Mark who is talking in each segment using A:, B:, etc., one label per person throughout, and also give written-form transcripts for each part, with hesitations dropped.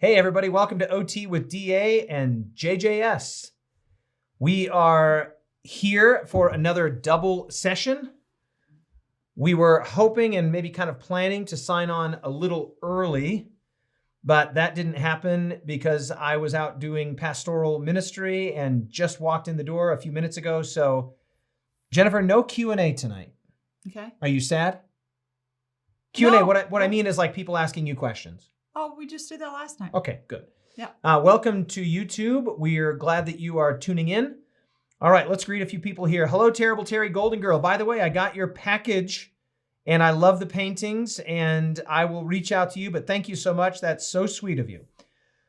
A: Hey, everybody. Welcome to OT with DA and JJS. We are here for another double session. We were hoping and maybe kind of planning to sign on a little early, but that didn't happen because I was out doing pastoral ministry and just walked in the door a few minutes ago. So, Jennifer, no Q&A tonight.
B: Okay.
A: Are you sad? Q&A,
B: No.
A: what I mean is like people asking you questions.
B: Oh, we just did that last time.
A: Okay, good.
B: Yeah.
A: Welcome to YouTube. We're glad that you are tuning in. All right, let's greet a few people here. Hello, Terrible Terry Golden Girl. By the way, I got your package and I love the paintings and I will reach out to you, but thank you so much. That's so sweet of you.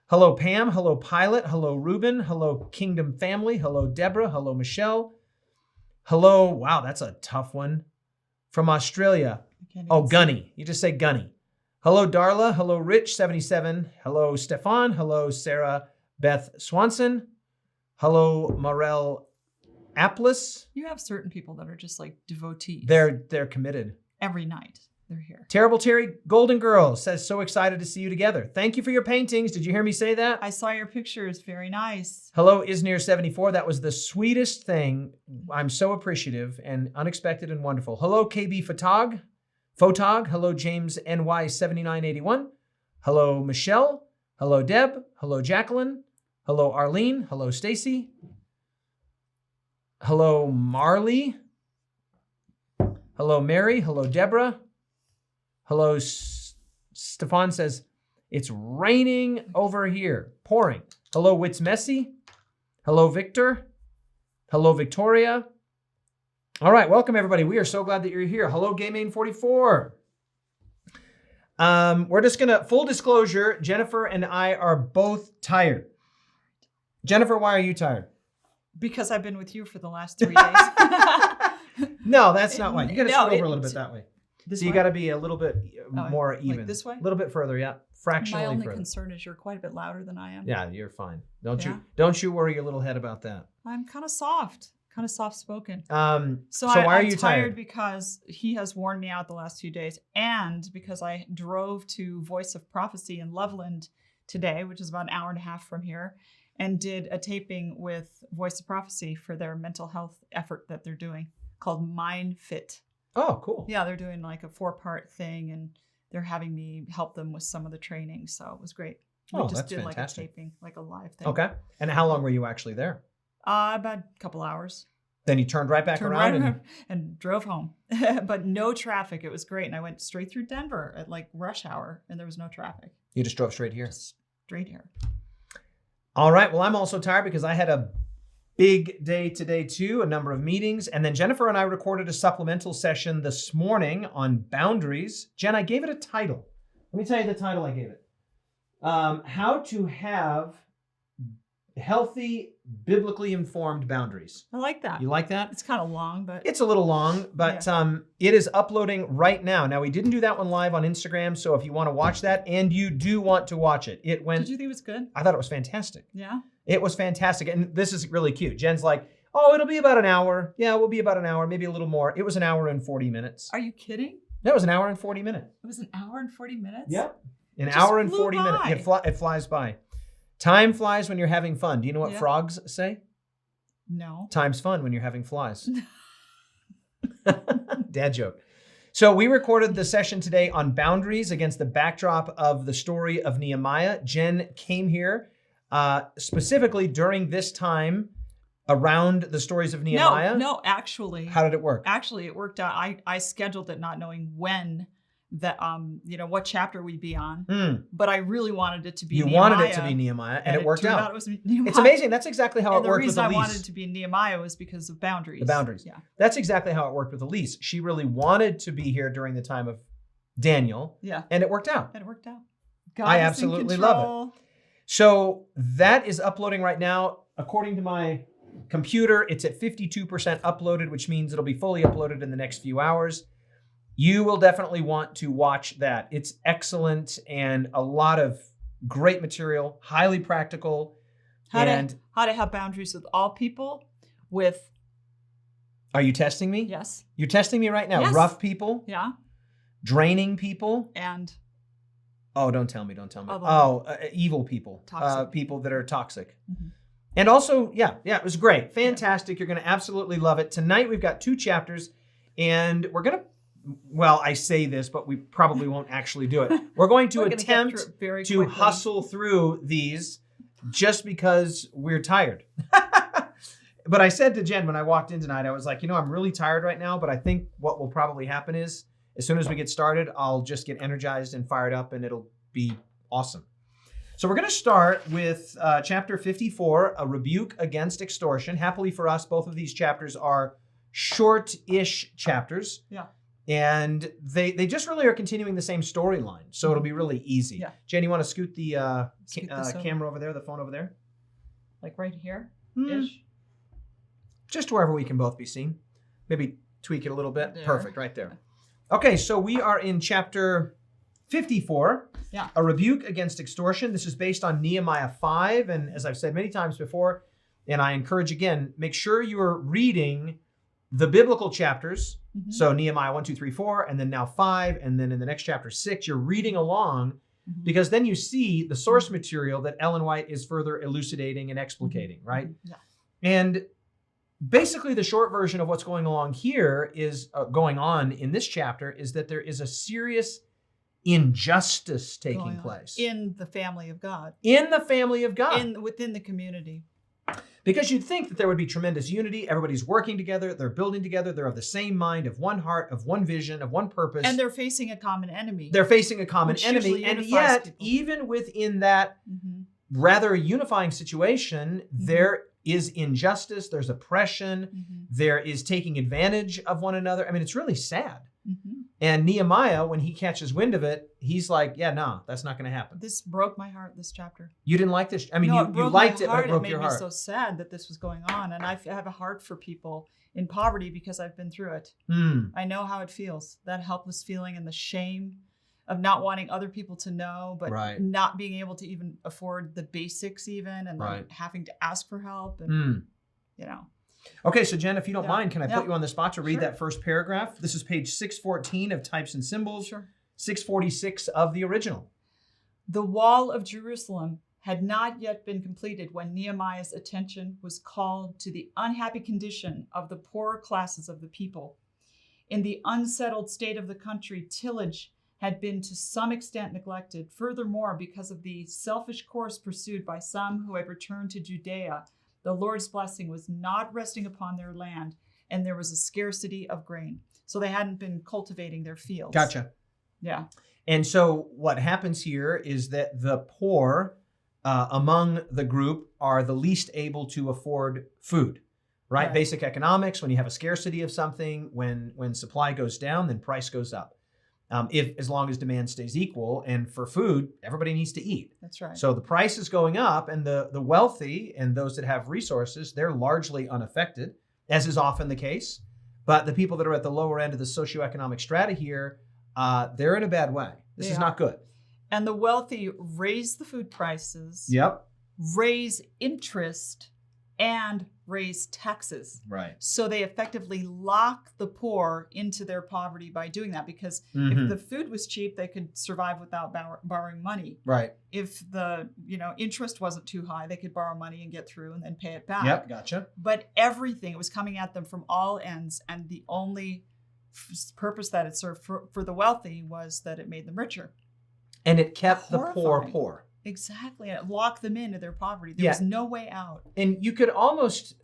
A: Hello, Pam. Hello, Pilot. Hello, Ruben. Hello, Kingdom Family. Hello, Deborah. Hello, Michelle. Hello, wow, that's a tough one. From Australia. Oh, Gunny. You just say Gunny. Hello, Darla. Hello, Rich77. Hello, Stefan. Hello, Sarah Beth Swanson. Hello, Morel Aplis.
B: You have certain people that are just like devotees.
A: They're committed.
B: Every night they're here.
A: Terrible Terry Golden Girl says, so excited to see you together. Thank you for your paintings. Did you hear me say that?
B: I saw your pictures. Very nice.
A: Hello, Isnir74. That was the sweetest thing. I'm so appreciative and unexpected and wonderful. Hello, KB Photog. Hello, James NY7981. Hello, Michelle. Hello, Deb. Hello, Jacqueline. Hello, Arlene. Hello, Stacy. Hello, Marley. Hello, Mary. Hello, Deborah. Hello, Stefan says, it's raining over here. Pouring. Hello, Wits Messy. Hello, Victor. Hello, Victoria. All right, welcome everybody. We are so glad that you're here. Hello, GameMain44. We're just gonna, full disclosure, Jennifer and I are both tired. Jennifer, why are you tired?
B: Because I've been with you for the last 3 days.
A: No, that's not why. You gotta scoot over a little bit that way.
B: This
A: So you
B: way?
A: gotta be a little bit more even.
B: Like this way?
A: A little bit further, yeah. Fractionally
B: My only
A: further.
B: concern is you're quite a bit louder than I am.
A: Yeah, you're fine. Don't you worry your little head about that.
B: I'm kind of soft. Kind of soft-spoken.
A: So why are you tired?
B: Because he has worn me out the last few days, and because I drove to Voice of Prophecy in Loveland today, which is about an hour and a half from here, and did a taping with Voice of Prophecy for their mental health effort that they're doing called Mind Fit.
A: Oh, cool.
B: Yeah, they're doing like a 4-part thing, and they're having me help them with some of the training, so it was great. We just did
A: fantastic.
B: like a taping, like a live thing.
A: Okay. And how long were you actually there?
B: About a couple hours.
A: Then you turned right back around
B: and drove home. But no traffic. It was great. And I went straight through Denver at like rush hour and there was no traffic.
A: You just drove straight here?
B: Just straight here.
A: All right. Well, I'm also tired because I had a big day today too, a number of meetings. And then Jennifer and I recorded a supplemental session this morning on boundaries. Jen, I gave it a title. Let me tell you the title I gave it. How to have healthy, biblically informed boundaries.
B: I like that.
A: You like that?
B: It's kind of long, but...
A: It's a little long, but it is uploading right now. Now, we didn't do that one live on Instagram, so if you want to watch that, and you do want to watch it, it went...
B: Did you think it was good?
A: I thought it was fantastic.
B: Yeah?
A: It was fantastic, and this is really cute. Jen's like, oh, it'll be about an hour. Yeah, it will be about an hour, maybe a little more. It was an hour and 40 minutes.
B: Are you kidding?
A: That was an hour and 40 minutes.
B: It was an hour and 40 minutes?
A: Yep. An hour and 40 minutes. It flies by. Time flies when you're having fun. Do you know what frogs say?
B: No.
A: Time's fun when you're having flies. Dad joke. So we recorded the session today on boundaries against the backdrop of the story of Nehemiah. Jen came here specifically during this time around the stories of Nehemiah.
B: No, actually.
A: How did it work?
B: Actually, it worked out. I scheduled it not knowing when that what chapter we'd be on, but I really wanted it to be Nehemiah. You wanted it
A: to be Nehemiah, and it worked out.
B: It was Nehemiah.
A: It's amazing. That's exactly how it worked with Elise.
B: The reason I wanted it to be Nehemiah was because of boundaries.
A: The boundaries. Yeah. That's exactly how it worked with Elise. She really wanted to be here during the time of Daniel.
B: Yeah.
A: And it worked out.
B: God
A: I absolutely love it. So that is uploading right now. According to my computer, it's at 52% uploaded, which means it'll be fully uploaded in the next few hours. You will definitely want to watch that. It's excellent and a lot of great material, highly practical.
B: How to have boundaries with all people, with...
A: Are you testing me?
B: Yes.
A: You're testing me right now.
B: Yes.
A: Rough people.
B: Yeah.
A: Draining people.
B: And
A: Oh, don't tell me. Evil people.
B: Toxic.
A: People that are toxic.
B: Mm-hmm.
A: And also, it was great. Fantastic. You're going to absolutely love it. Tonight, we've got 2 chapters, and we're going to, well, I say this, but we probably won't actually do it. We're going to attempt to hustle through these just because we're tired. But I said to Jen when I walked in tonight, I was like, I'm really tired right now, but I think what will probably happen is as soon as we get started, I'll just get energized and fired up, and it'll be awesome. So we're going to start with chapter 54, a rebuke against extortion. Happily for us, both of these chapters are short-ish chapters.
B: Yeah.
A: And they just really are continuing the same storyline. So it'll be really easy.
B: Yeah.
A: Jen, you want to scoot the camera over there, the phone over there?
B: Like right here-ish?
A: Just wherever we can both be seen. Maybe tweak it a little bit.
B: There.
A: Perfect, right there. Okay, so we are in chapter 54, a rebuke against extortion. This is based on Nehemiah 5. And as I've said many times before, and I encourage again, make sure you're reading the biblical chapters. Mm-hmm. So Nehemiah 1, 2, 3, 4, and then now 5. And then in the next chapter 6, you're reading along because then you see the source material that Ellen White is further elucidating and explicating, right?
B: Yeah.
A: And basically, the short version of what's going on here is going on in this chapter is that there is a serious injustice taking place
B: in the family of God.
A: In the family of God.
B: Within the community.
A: Because you'd think that there would be tremendous unity. Everybody's working together. They're building together. They're of the same mind, of one heart, of one vision, of one purpose.
B: And they're facing a common enemy.
A: And yet, people, even within that rather unifying situation, there is injustice, there's oppression, there is taking advantage of one another. I mean, it's really sad. And Nehemiah, when he catches wind of it, he's like, no, that's not going to happen.
B: This broke my heart, this chapter.
A: You didn't like this? I mean,
B: no,
A: you liked it, but it broke your heart.
B: It made me so sad that this was going on. And I have a heart for people in poverty because I've been through it. I know how it feels, that helpless feeling and the shame of not wanting other people to know, but not being able to even afford the basics even, and then having to ask for help. And,
A: Okay, so Jen, if you don't mind, can I put you on the spot to read that first paragraph? This is page 614 of Types and Symbols, 646 of the original.
B: The wall of Jerusalem had not yet been completed when Nehemiah's attention was called to the unhappy condition of the poorer classes of the people. In the unsettled state of the country, tillage had been to some extent neglected. Furthermore, because of the selfish course pursued by some who had returned to Judea, the Lord's blessing was not resting upon their land, and there was a scarcity of grain. So they hadn't been cultivating their fields.
A: Gotcha.
B: Yeah.
A: And so what happens here is that the poor among the group are the least able to afford food, right? Basic economics, when you have a scarcity of something, when supply goes down, then price goes up. As long as demand stays equal, and for food, everybody needs to eat.
B: That's right.
A: So the price is going up, and the wealthy and those that have resources, they're largely unaffected, as is often the case. But the people that are at the lower end of the socioeconomic strata here, they're in a bad way. This is not good.
B: And the wealthy raise the food prices, raise interest, and raise taxes.
A: Right.
B: So they effectively lock the poor into their poverty by doing that, because if the food was cheap, they could survive without borrowing money.
A: Right.
B: If the interest wasn't too high, they could borrow money and get through and then pay it back.
A: Yep, gotcha.
B: But everything, it was coming at them from all ends, and the only purpose that it served for the wealthy was that it made them richer.
A: And it kept the poor poor.
B: Exactly. And it locked them into their poverty. There was no way out.
A: And you could almost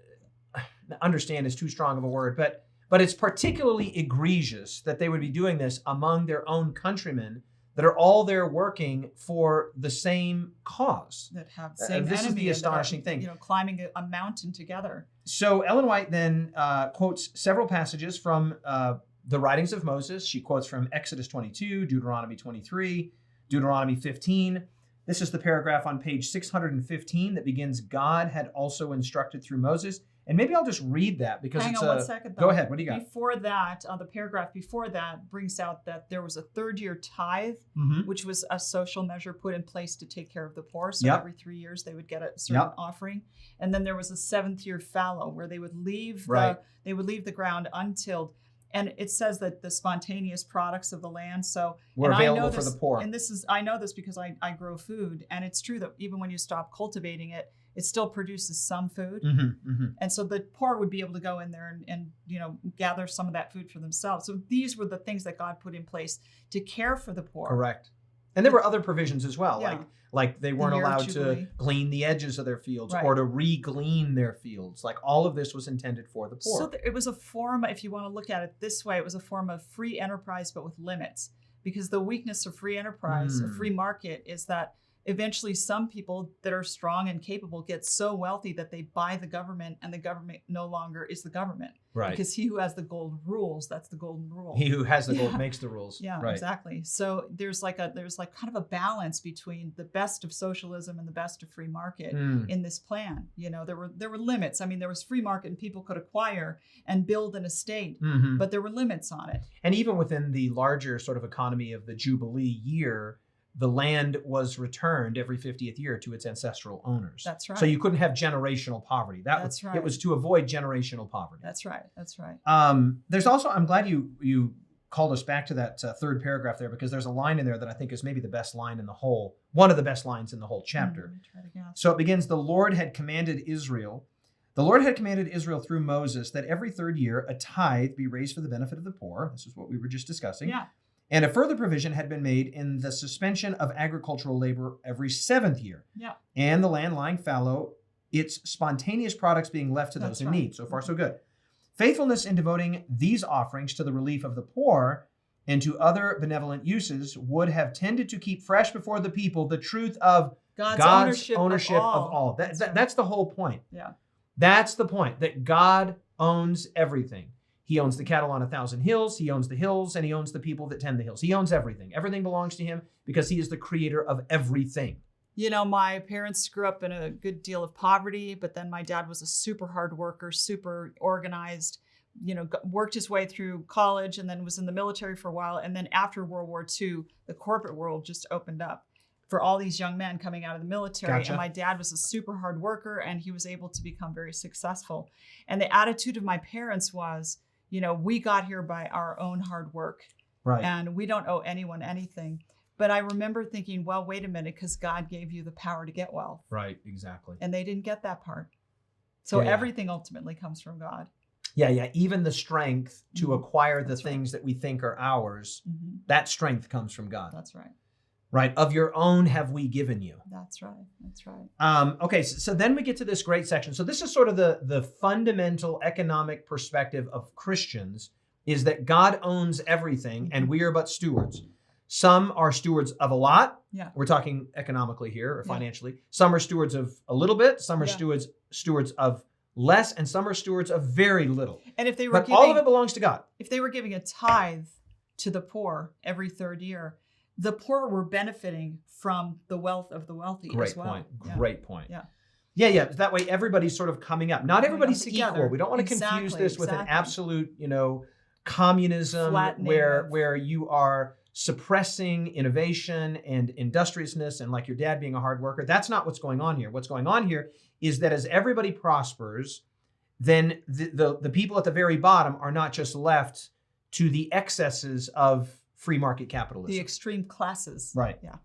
A: understand is too strong of a word, but it's particularly egregious that they would be doing this among their own countrymen that are all there working for the same cause.
B: That have the same
A: this
B: enemy.
A: Is the astonishing thing.
B: Climbing a mountain together.
A: So Ellen White then quotes several passages from the writings of Moses. She quotes from Exodus 22, Deuteronomy 23, Deuteronomy 15. This is the paragraph on page 615 that begins, God had also instructed through Moses. And maybe I'll just read that because
B: Hang on 1 second, though.
A: Go ahead. What do you got?
B: Before that, the paragraph before that brings out that there was a third-year tithe, which was a social measure put in place to take care of the poor. So every 3 years they would get a certain offering. And then there was a seventh-year fallow where they would leave the ground untilled. And it says that the spontaneous products of the land,
A: were
B: and
A: available
B: I know
A: for
B: this,
A: the poor.
B: And I know this because I grow food, and it's true that even when you stop cultivating it, it still produces some food. And so the poor would be able to go in there and gather some of that food for themselves. So these were the things that God put in place to care for the poor.
A: Correct. And there were other provisions as well,
B: Yeah.
A: like they weren't
B: year of
A: allowed to
B: Jubilee.
A: glean the edges of their fields
B: Right.
A: or to re-glean their fields. Like all of this was intended for the poor.
B: So it was a form, if you want to look at it this way, it was a form of free enterprise, but with limits. Because the weakness of free enterprise, a free market, is that eventually some people that are strong and capable get so wealthy that they buy the government, and the government no longer is the government.
A: Right.
B: Because he who has the gold rules. That's the golden rule.
A: He who has the gold makes the rules.
B: Yeah,
A: right.
B: Exactly. So there's like kind of a balance between the best of socialism and the best of free market in this plan. There were limits. I mean, there was free market and people could acquire and build an estate, but there were limits on it.
A: And even within the larger sort of economy of the Jubilee year, the land was returned every 50th year to its ancestral owners.
B: That's right.
A: So you couldn't have generational poverty.
B: That's right.
A: It was to avoid generational poverty.
B: That's right. That's right.
A: There's also, I'm glad you called us back to that third paragraph there, because there's a line in there that I think is maybe the best line in the whole, one of the best lines in the whole chapter.
B: Try to guess.
A: So it begins, the Lord had commanded Israel through Moses that every third year a tithe be raised for the benefit of the poor. This is what we were just discussing.
B: Yeah.
A: And a further provision had been made in the suspension of agricultural labor every 7th year.
B: Yeah.
A: And the land lying fallow, its spontaneous products being left to those in
B: right.
A: need. So far, so good. Faithfulness in devoting these offerings to the relief of the poor and to other benevolent uses would have tended to keep fresh before the people the truth of God's ownership of all. That's the whole point.
B: Yeah.
A: That's the point, that God owns everything. He owns the cattle on 1,000 hills. He owns the hills, and he owns the people that tend the hills. He owns everything. Everything belongs to him because he is the creator of everything.
B: My parents grew up in a good deal of poverty, but then my dad was a super hard worker, super organized, worked his way through college and then was in the military for a while. And then after World War II, the corporate world just opened up for all these young men coming out of the military.
A: Gotcha.
B: And my dad was a super hard worker, and he was able to become very successful. And the attitude of my parents was, we got here by our own hard work,
A: right?
B: And we don't owe anyone anything. But I remember thinking, well, wait a minute, because God gave you the power to get wealth.
A: Right, exactly.
B: And they didn't get that part. So everything ultimately comes from God.
A: Yeah. Even the strength to acquire the things that we think are ours, that strength comes from God.
B: That's right.
A: Right. Of your own have we given you.
B: That's right.
A: Okay. So then we get to this great section. So this is sort of the fundamental economic perspective of Christians, is that God owns everything and we are but stewards. Some are stewards of a lot.
B: Yeah.
A: We're talking economically here or financially. Some are stewards of a little bit. Some are stewards of less, and some are stewards of very little.
B: And if they were
A: all of it belongs to God.
B: If they were giving a tithe to the poor every third year, the poor were benefiting from the wealth of the wealthy as well.
A: Great point.
B: Yeah.
A: That way everybody's sort of coming up. Not everybody's equal. We don't want to confuse this with an absolute, communism where you are suppressing innovation and industriousness and like your dad being a hard worker. That's not what's going on here. What's going on here is that as everybody prospers, then the people at the very bottom are not just left to the excesses of free market capitalism.
B: The extreme classes.
A: Right.
B: Yeah.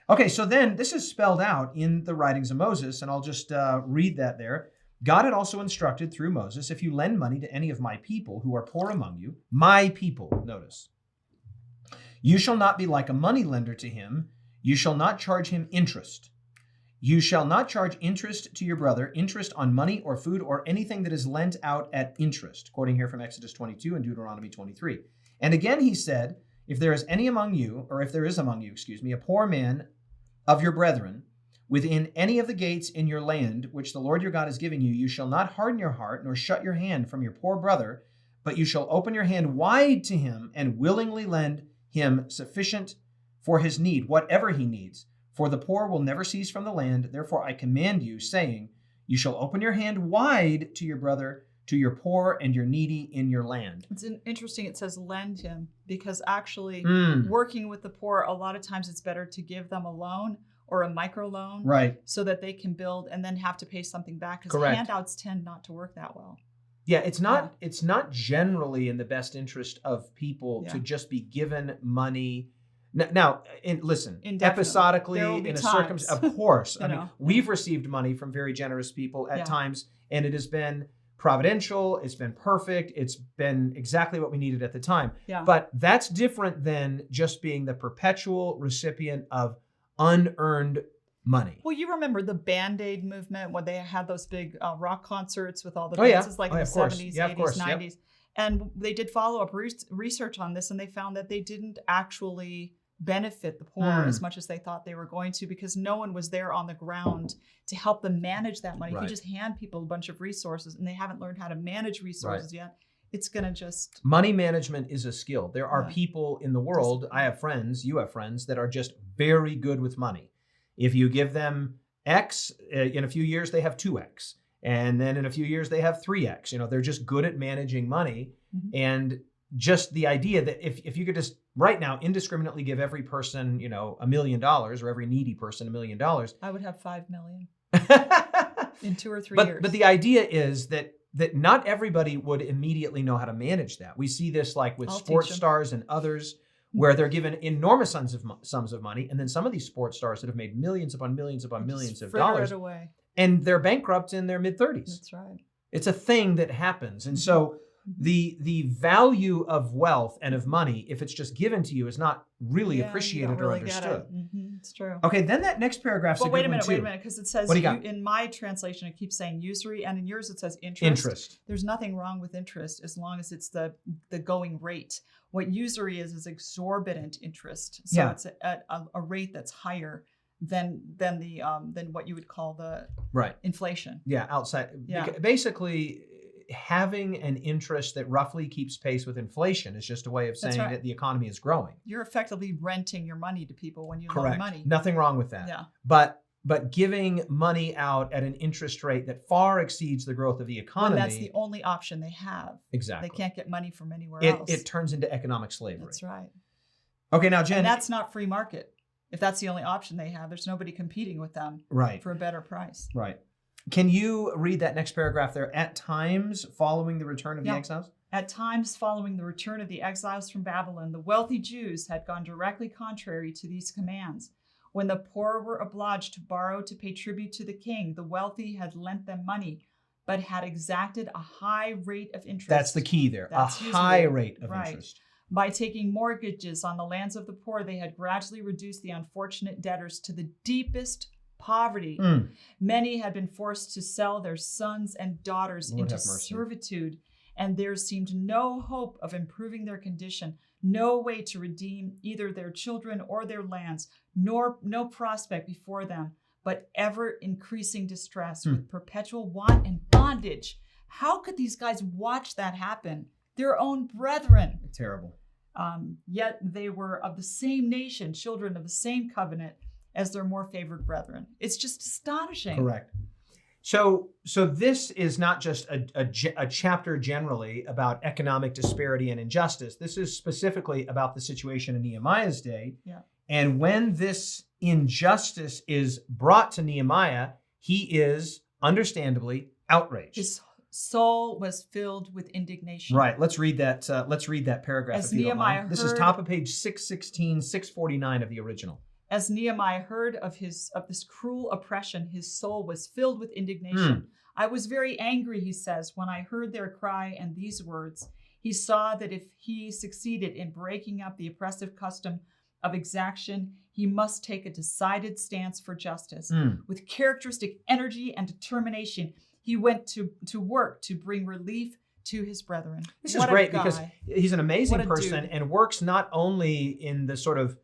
A: Okay, so then this is spelled out in the writings of Moses, and I'll just read that there. God had also instructed through Moses, if you lend money to any of my people who are poor among you, my people, notice, you shall not be like a money lender to him. You shall not charge him interest. You shall not charge interest to your brother, interest on money or food or anything that is lent out at interest, quoting here from Exodus 22 and Deuteronomy 23. And again he said, if there is among you, a poor man of your brethren, within any of the gates in your land, which the Lord your God is giving you, you shall not harden your heart, nor shut your hand from your poor brother, but you shall open your hand wide to him and willingly lend him sufficient for his need, whatever he needs. For the poor will never cease from the land. Therefore I command you, saying, you shall open your hand wide to your brother, to your poor and your needy in your land.
B: It's interesting. It says lend him, because actually working with the poor, a lot of times it's better to give them a loan or a micro loan,
A: right,
B: so that they can build and then have to pay something back, because handouts tend not to work that well.
A: Yeah, it's not generally in the best interest of people to just be given money. Now, listen, episodically in a circumstance, of course. I mean, we've received money from very generous people at times, and it has been providential, it's been perfect, it's been exactly what we needed at the time.
B: Yeah.
A: But that's different than just being the perpetual recipient of unearned money.
B: Well, you remember the Band-Aid movement when they had those big rock concerts with all the dances in the 70s, 80s, 90s. Yep. And they did follow-up research on this, and they found that they didn't actually benefit the poor as much as they thought they were going to, because no one was there on the ground to help them manage that money. If you just hand people a bunch of resources and they haven't learned how to manage resources yet, it's going to just...
A: Money management is a skill. There are people in the world, I have friends, you have friends, that are just very good with money. If you give them X, in a few years they have 2X. And then in a few years they have 3X. You know, they're just good at managing money. And just the idea that if you could just right now indiscriminately give every person, you know, $1 million, or every needy person $1 million,
B: I would have 5 million in 2 or 3 years.
A: But the idea is that not everybody would immediately know how to manage that. We see this like with sports stars and others, where they're given enormous sums of money, and then some of these sports stars that have made millions upon millions upon millions of dollars, and they're bankrupt in their mid-30s.
B: That's right.
A: It's a thing that happens, and so the value of wealth and of money, if it's just given to you, is not really appreciated or understood.
B: It's true.
A: Okay, then that next paragraph.
B: But wait a minute, because it says in my translation it keeps saying usury, and in yours it says interest. There's nothing wrong with interest as long as it's the going rate. What usury is exorbitant interest. So it's a rate that's higher than what you would call the inflation.
A: Yeah, outside. Yeah. Basically, having an interest that roughly keeps pace with inflation is just a way of saying that the economy is growing.
B: You're effectively renting your money to people when you loan money.
A: Nothing wrong with that.
B: Yeah.
A: But giving money out at an interest rate that far exceeds the growth of the economy.
B: Well, that's the only option they have.
A: Exactly.
B: They can't get money from anywhere else.
A: It turns into economic slavery.
B: That's right.
A: Okay, now Jen.
B: And that's not free market. If that's the only option they have, there's nobody competing with them for a better price.
A: Right. Can you read that next paragraph there? At times following the return of the exiles?
B: At times following the return of the exiles from Babylon, the wealthy Jews had gone directly contrary to these commands. When the poor were obliged to borrow to pay tribute to the king, the wealthy had lent them money, but had exacted a high rate of interest.
A: That's the key there, a high rate of interest.
B: By taking mortgages on the lands of the poor, they had gradually reduced the unfortunate debtors to the deepest poverty. Many had been forced to sell their sons and daughters into servitude, and there seemed no hope of improving their condition, no way to redeem either their children or their lands, no prospect before them, but ever increasing distress with perpetual want and bondage. How could these guys watch that happen? Their own brethren.
A: Terrible.
B: Yet they were of the same nation, children of the same covenant as their more favored brethren. It's just astonishing.
A: Correct. So this is not just a chapter generally about economic disparity and injustice. This is specifically about the situation in Nehemiah's day.
B: Yeah.
A: And when this injustice is brought to Nehemiah, he is understandably outraged.
B: His soul was filled with indignation.
A: Right. Let's read that. Paragraph.
B: As Nehemiah heard,
A: this is top of page 616, 649 of the original.
B: As Nehemiah heard of this cruel oppression, his soul was filled with indignation. I was very angry, he says, when I heard their cry and these words. He saw that if he succeeded in breaking up the oppressive custom of exaction, he must take a decided stance for justice. With characteristic energy and determination, he went to work to bring relief to his brethren.
A: This is great because he's an amazing person and works not only in the sort of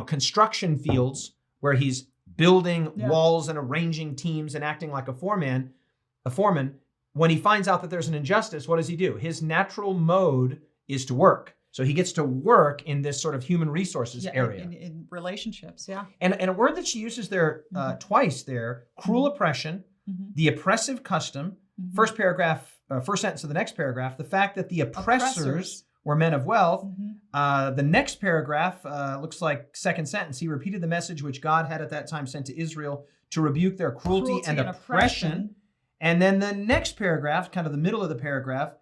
A: construction fields where he's building walls and arranging teams and acting like a foreman. When he finds out that there's an injustice, what does he do? His natural mode is to work. So he gets to work in this sort of human resources area.
B: In relationships,
A: And a word that she uses there twice there, cruel oppression, the oppressive custom, first sentence of the next paragraph, the fact that the oppressors were men of wealth. The next paragraph looks like second sentence. He repeated the message which God had at that time sent to Israel to rebuke their cruelty and oppression. And then the next paragraph, kind of the middle of the paragraph,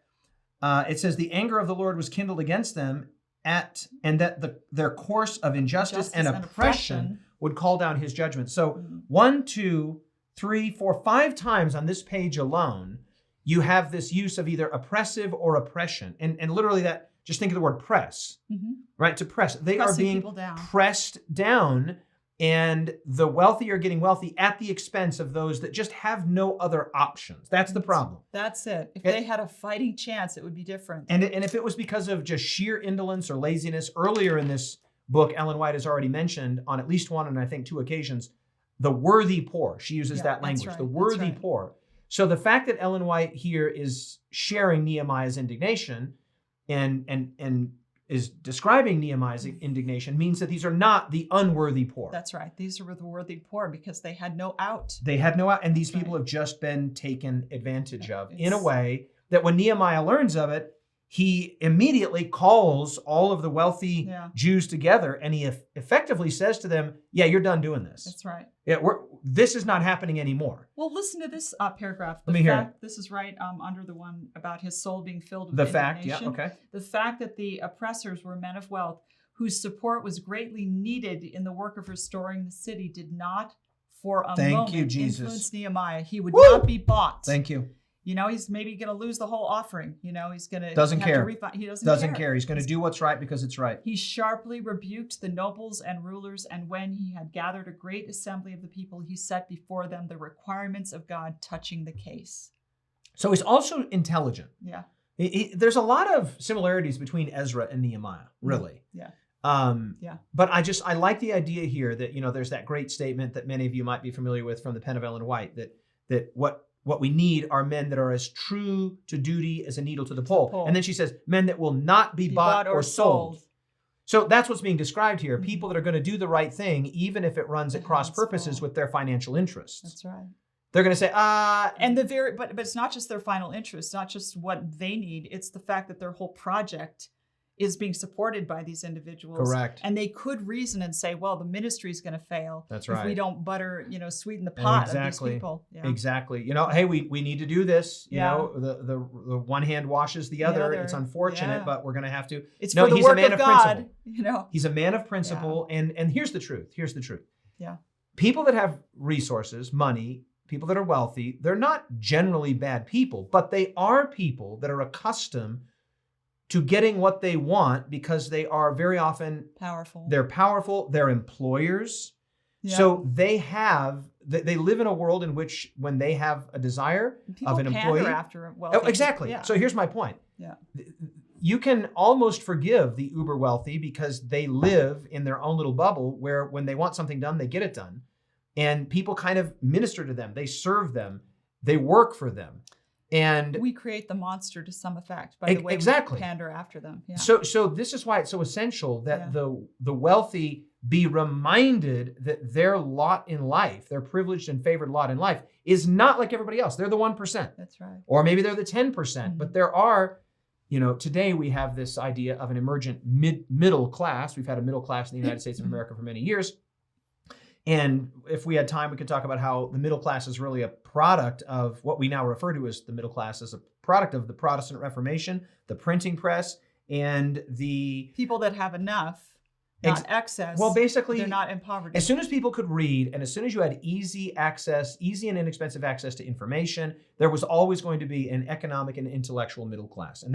A: it says, the anger of the Lord was kindled against them and that their course of injustice and oppression would call down his judgment. So 1, 2, 3, 4, 5 times on this page alone, you have this use of either oppressive or oppression. And literally that, just think of the word press, right? To press. They are being pressed down, and the wealthy are getting wealthy at the expense of those that just have no other options. That's the problem.
B: That's it. If they had a fighting chance, it would be different.
A: And if it was because of just sheer indolence or laziness, earlier in this book, Ellen White has already mentioned on at least one and I think 2 occasions, the worthy poor. She uses that language, the worthy poor. So the fact that Ellen White here is sharing Nehemiah's indignation and is describing Nehemiah's indignation means that these are not the unworthy poor.
B: That's right. These are the worthy poor because they had no out.
A: They had no out, and these people have just been taken advantage of in a way that when Nehemiah learns of it, he immediately calls all of the wealthy Jews together, and he effectively says to them, yeah, you're done doing this.
B: That's right.
A: Yeah, this is not happening anymore.
B: Well, listen to this paragraph.
A: Let me hear it.
B: This is right under the one about his soul being filled with
A: the
B: indignation.
A: fact, yeah, okay.
B: The fact that the oppressors were men of wealth whose support was greatly needed in the work of restoring the city did not for a moment influence Nehemiah. He would not be bought.
A: Thank you.
B: You know, he's maybe going to lose the whole offering. You know, he's going to
A: doesn't care.
B: He
A: doesn't care. He's going to do what's right because it's right.
B: He sharply rebuked the nobles and rulers, and when he had gathered a great assembly of the people, he set before them the requirements of God touching the case.
A: So he's also intelligent.
B: Yeah.
A: There's a lot of similarities between Ezra and Nehemiah, really.
B: Yeah.
A: But I like the idea here that, you know, there's that great statement that many of you might be familiar with from the pen of Ellen White, that what we need are men that are as true to duty as a needle to the pole. And then she says, men that will not be bought or sold. So that's what's being described here. People that are going to do the right thing, even if it runs at cross purposes with their financial interests.
B: That's right.
A: They're going to say,
B: but it's not just their final interest, not just what they need. It's the fact that their whole project is being supported by these individuals.
A: Correct.
B: And they could reason and say, well, the ministry is going to fail.
A: That's right.
B: If we don't sweeten the pot of these people. Yeah.
A: Exactly. You know, hey, we need to do this. You know, the one hand washes the other. It's unfortunate, but we're going to have to.
B: It's for the work of God.
A: Principle.
B: You know,
A: he's a man of principle. And here's the truth.
B: Yeah.
A: People that have resources, money, people that are wealthy, they're not generally bad people, but they are people that are accustomed to getting what they want because they are very often
B: powerful.
A: They're powerful. They're employers. Yeah. So they live in a world in which when they have a desire of an employee.
B: After wealthy
A: exactly.
B: Yeah.
A: So here's my point.
B: Yeah.
A: You can almost forgive the uber wealthy because they live in their own little bubble where when they want something done, they get it done. And people kind of minister to them. They serve them. They work for them. And
B: we create the monster to some effect by the way we pander after them. Yeah.
A: So this is why it's so essential that the wealthy be reminded that their lot in life, their privileged and favored lot in life, is not like everybody else. They're the 1%.
B: That's right.
A: Or maybe they're the 10%. But there are, today we have this idea of an emergent middle class. We've had a middle class in the United States of America for many years. And if we had time, we could talk about how the middle class is really a product of what we now refer to as the middle class, as a product of the Protestant Reformation, the printing press, and the
B: people that have enough, not excess.
A: Well, basically,
B: they're not in poverty.
A: As soon as people could read, and as soon as you had easy and inexpensive access to information, there was always going to be an economic and intellectual middle class, and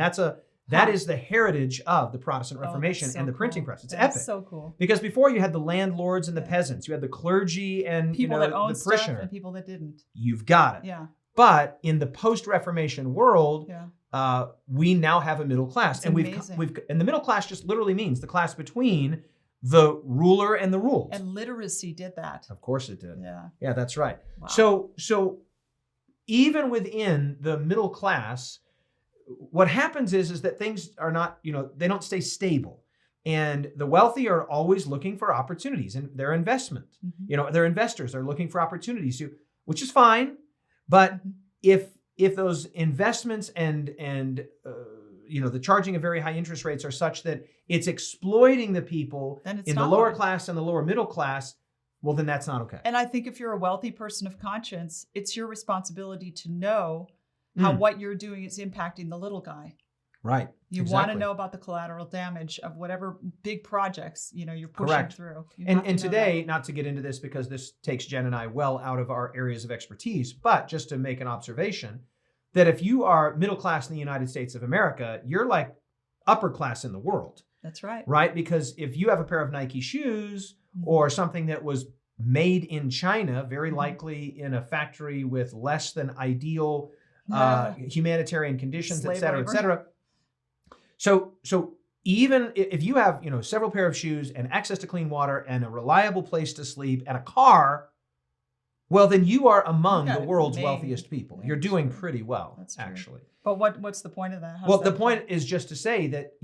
A: that is the heritage of the Protestant Reformation and the printing press. It's epic.
B: So cool.
A: Because before you had the landlords and the peasants, you had the clergy and
B: people that owned
A: the parishioner,
B: and people that didn't.
A: You've got it.
B: Yeah.
A: But in the post-Reformation world, we now have a middle class,
B: It's
A: and
B: amazing.
A: and the middle class just literally means the class between the ruler and the ruled.
B: And literacy did that.
A: Of course it did.
B: Yeah.
A: Yeah, that's right.
B: Wow.
A: So even within the middle class, what happens is that things are not, they don't stay stable. And the wealthy are always looking for opportunities in their investment. Their investors are looking for opportunities, which is fine. But if those investments and the charging of very high interest rates are such that it's exploiting the people in the lower class and the lower middle class, well, then that's not okay.
B: And I think if you're a wealthy person of conscience, it's your responsibility to know how what you're doing is impacting the little guy.
A: Right.
B: You want to know about the collateral damage of whatever big projects, you're pushing through.
A: And today, not to get into this because this takes Jen and I well out of our areas of expertise, but just to make an observation that if you are middle class in the United States of America, you're like upper class in the world.
B: That's right.
A: Right? Because if you have a pair of Nike shoes or something that was made in China, very likely in a factory with less than ideal humanitarian conditions, et cetera, et cetera. So even if you have, several pair of shoes and access to clean water and a reliable place to sleep and a car, well, then you are among the world's wealthiest people. You're doing pretty well, actually.
B: But what's the point of that?
A: Well, the point is just to say that,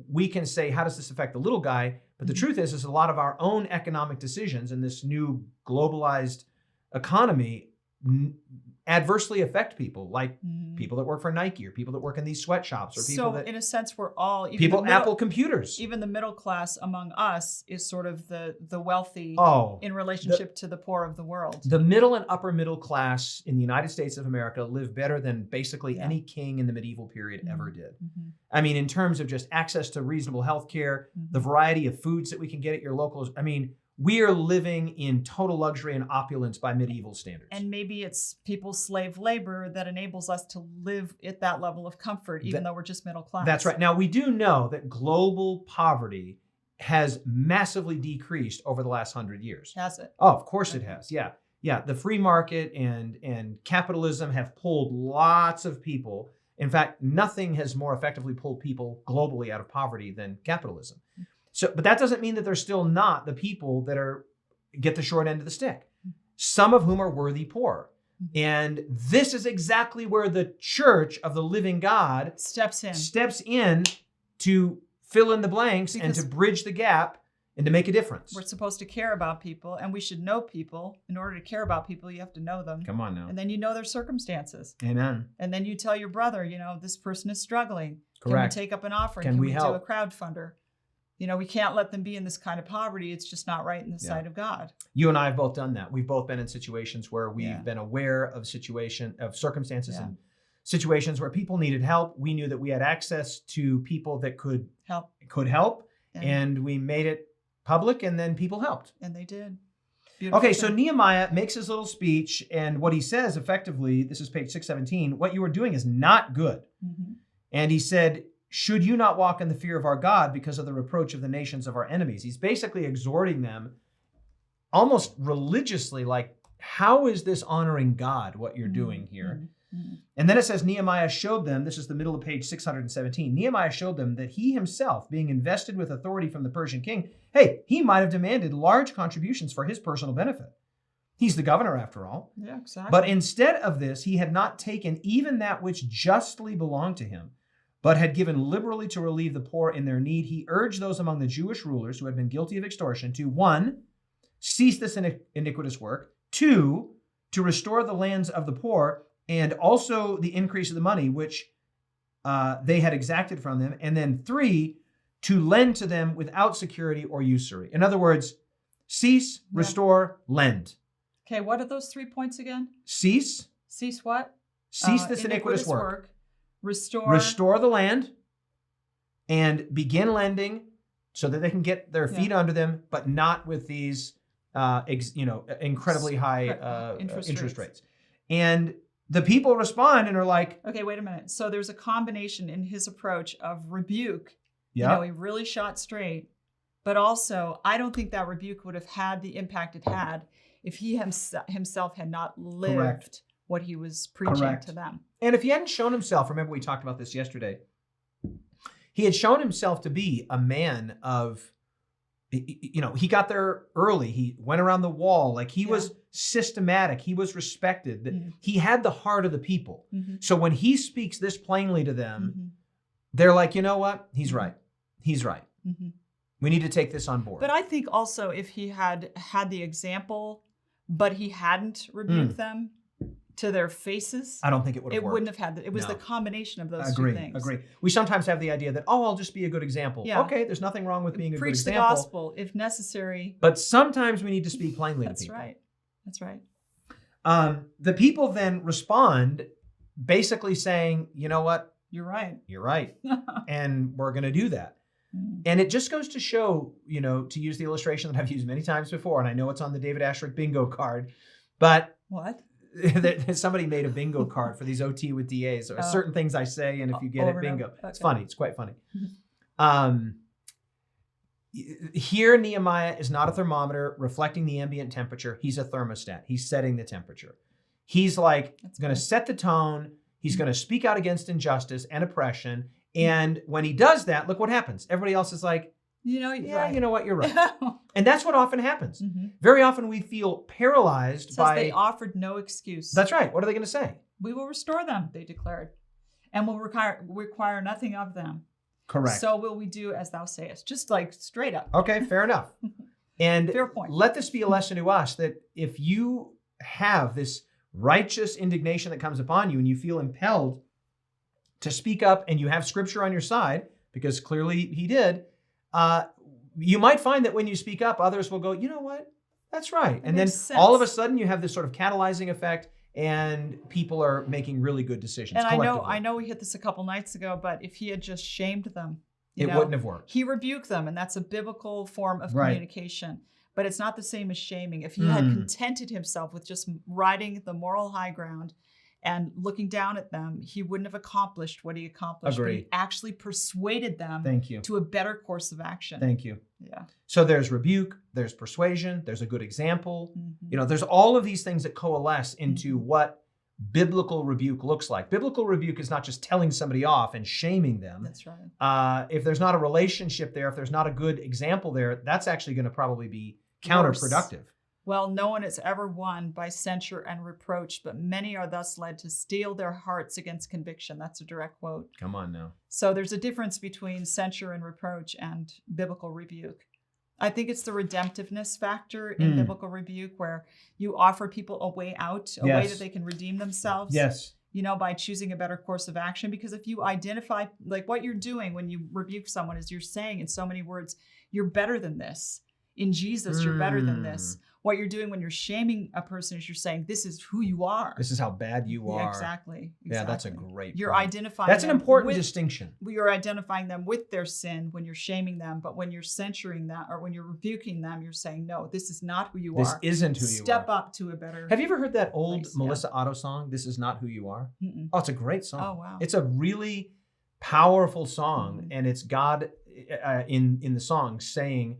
A: we can say, how does this affect the little guy? But the truth is a lot of our own economic decisions in this new globalized economy adversely affect people, like people that work for Nike or people that work in these sweatshops or people that...
B: in a sense, we're all...
A: Apple computers.
B: Even the middle class among us is sort of the wealthy in relationship to the poor of the world.
A: The middle and upper middle class in the United States of America live better than basically any king in the medieval period ever did. I mean, in terms of just access to reasonable health care, the variety of foods that we can get at your locals. I mean, we are living in total luxury and opulence by medieval standards.
B: And maybe it's people's slave labor that enables us to live at that level of comfort, even though we're just middle class.
A: That's right. Now, we do know that global poverty has massively decreased over the last 100 years.
B: Has it?
A: Oh, of course it has. Yeah. Yeah. The free market and capitalism have pulled lots of people. In fact, nothing has more effectively pulled people globally out of poverty than capitalism. So, but that doesn't mean that they're still not the people that get the short end of the stick, some of whom are worthy poor. And this is exactly where the church of the living God steps in to fill in the blanks and to bridge the gap and to make a difference.
B: We're supposed to care about people, and we should know people. In order to care about people, you have to know them.
A: Come on now.
B: And then you know their circumstances.
A: Amen.
B: And then you tell your brother, this person is struggling.
A: Correct.
B: Can we take up an offering?
A: Can we
B: do
A: help?
B: A crowdfunder? We can't let them be in this kind of poverty. It's just not right in the sight of God.
A: You and I have both done that. We've both been in situations where we've been aware of circumstances and situations where people needed help. We knew that we had access to people that could help, and we made it public, and then people helped.
B: And they did.
A: Okay, so Nehemiah makes his little speech, and what he says effectively, this is page 617, what you are doing is not good. And he said, should you not walk in the fear of our God because of the reproach of the nations of our enemies? He's basically exhorting them almost religiously, like, how is this honoring God, what you're doing here? And then it says, Nehemiah showed them, this is the middle of page 617, Nehemiah showed them that he himself, being invested with authority from the Persian king, he might have demanded large contributions for his personal benefit. He's the governor, after all.
B: Yeah, exactly.
A: But instead of this, he had not taken even that which justly belonged to him, but had given liberally to relieve the poor in their need. He urged those among the Jewish rulers who had been guilty of extortion to, 1, cease this iniquitous work, 2, to restore the lands of the poor, and also the increase of the money which they had exacted from them, and then 3, to lend to them without security or usury. In other words, cease, restore, lend.
B: Okay, what are those 3 points again?
A: Cease.
B: Cease what?
A: Cease this iniquitous work.
B: Restore
A: the land and begin lending so that they can get their feet under them, but not with these, incredibly high interest rates. And the people respond and are like,
B: okay, wait a minute. So there's a combination in his approach of rebuke. He really shot straight, but also I don't think that rebuke would have had the impact it had if he himself had not lived what he was preaching to them.
A: And if he hadn't shown himself, remember we talked about this yesterday, he had shown himself to be a man of, he got there early. He went around the wall. Like he was systematic. He was respected. He had the heart of the people. So when he speaks this plainly to them, they're like, you know what? He's right. He's right. We need to take this on board.
B: But I think also if he had the example, but he hadn't rebuked them, to their faces,
A: I don't think it would have worked.
B: It wouldn't have had that. It was
A: No.
B: the combination of those
A: Agree,
B: two things.
A: agree. We sometimes have the idea that, I'll just be a good example.
B: Yeah.
A: Okay, there's nothing wrong with being a good
B: Preach the
A: example.
B: gospel if necessary.
A: But sometimes we need to speak plainly to
B: That's
A: people.
B: right. That's right.
A: The people then respond basically saying, you know what?
B: You're right.
A: You're right. And we're going to do that. And it just goes to show, to use the illustration that I've used many times before, and I know it's on the David Asscherick bingo card, but
B: What?
A: somebody made a bingo card for these OT with DAs. So certain things I say, and if you get it, bingo.
B: Okay.
A: It's funny. It's quite funny. Here, Nehemiah is not a thermometer reflecting the ambient temperature. He's a thermostat. He's setting the temperature. He's like going to set the tone. He's going to speak out against injustice and oppression. And when he does that, look what happens. Everybody else is like,
B: right.
A: you know what, you're right. And that's what often happens. Very often we feel paralyzed by...
B: they offered no excuse.
A: That's right. What are they going to say?
B: We will restore them, they declared, and will require nothing of them.
A: Correct.
B: So will we do as thou sayest. Just like straight up.
A: Okay, fair enough. And
B: fair point.
A: Let this be a lesson to us that if you have this righteous indignation that comes upon you and you feel impelled to speak up and you have scripture on your side, because clearly he did, you might find that when you speak up, others will go, you know what? That's right. And then all of a sudden you have this sort of catalyzing effect and people are making really good decisions.
B: And I know we hit this a couple nights ago, but if he had just shamed them,
A: it wouldn't have worked.
B: He rebuked them, and that's a biblical form of communication. But it's not the same as shaming. If he had contented himself with just riding the moral high ground and looking down at them, he wouldn't have accomplished what he accomplished.
A: Agreed.
B: But he actually persuaded them to a better course of action.
A: Thank you.
B: Yeah.
A: So there's rebuke, there's persuasion, there's a good example. There's all of these things that coalesce into what biblical rebuke looks like. Biblical rebuke is not just telling somebody off and shaming them.
B: That's right.
A: If there's not a relationship there, if there's not a good example there, that's actually going to probably be counterproductive.
B: Well, no one is ever won by censure and reproach, but many are thus led to steel their hearts against conviction. That's a direct quote.
A: Come on now.
B: So there's a difference between censure and reproach and biblical rebuke. I think it's the redemptiveness factor in biblical rebuke, where you offer people a way out, a way that they can redeem themselves.
A: Yes.
B: By choosing a better course of action. Because if you identify, like what you're doing when you rebuke someone is you're saying in so many words, you're better than this. In Jesus, you're better than this. What you're doing when you're shaming a person is you're saying, this is who you are.
A: This is how bad you are.
B: Yeah, exactly.
A: Yeah, that's a great
B: You're
A: point.
B: identifying
A: That's an important distinction.
B: You're identifying them with their sin when you're shaming them, but when you're censuring them or when you're rebuking them, you're saying, no, this is not who you are.
A: This isn't who you are.
B: Step up to a better
A: Have you ever heard that old
B: place,
A: Melissa Otto song, This Is Not Who You Are?
B: Mm-mm.
A: Oh, it's a great song.
B: Oh, wow.
A: It's a really powerful song, and it's God in the song saying,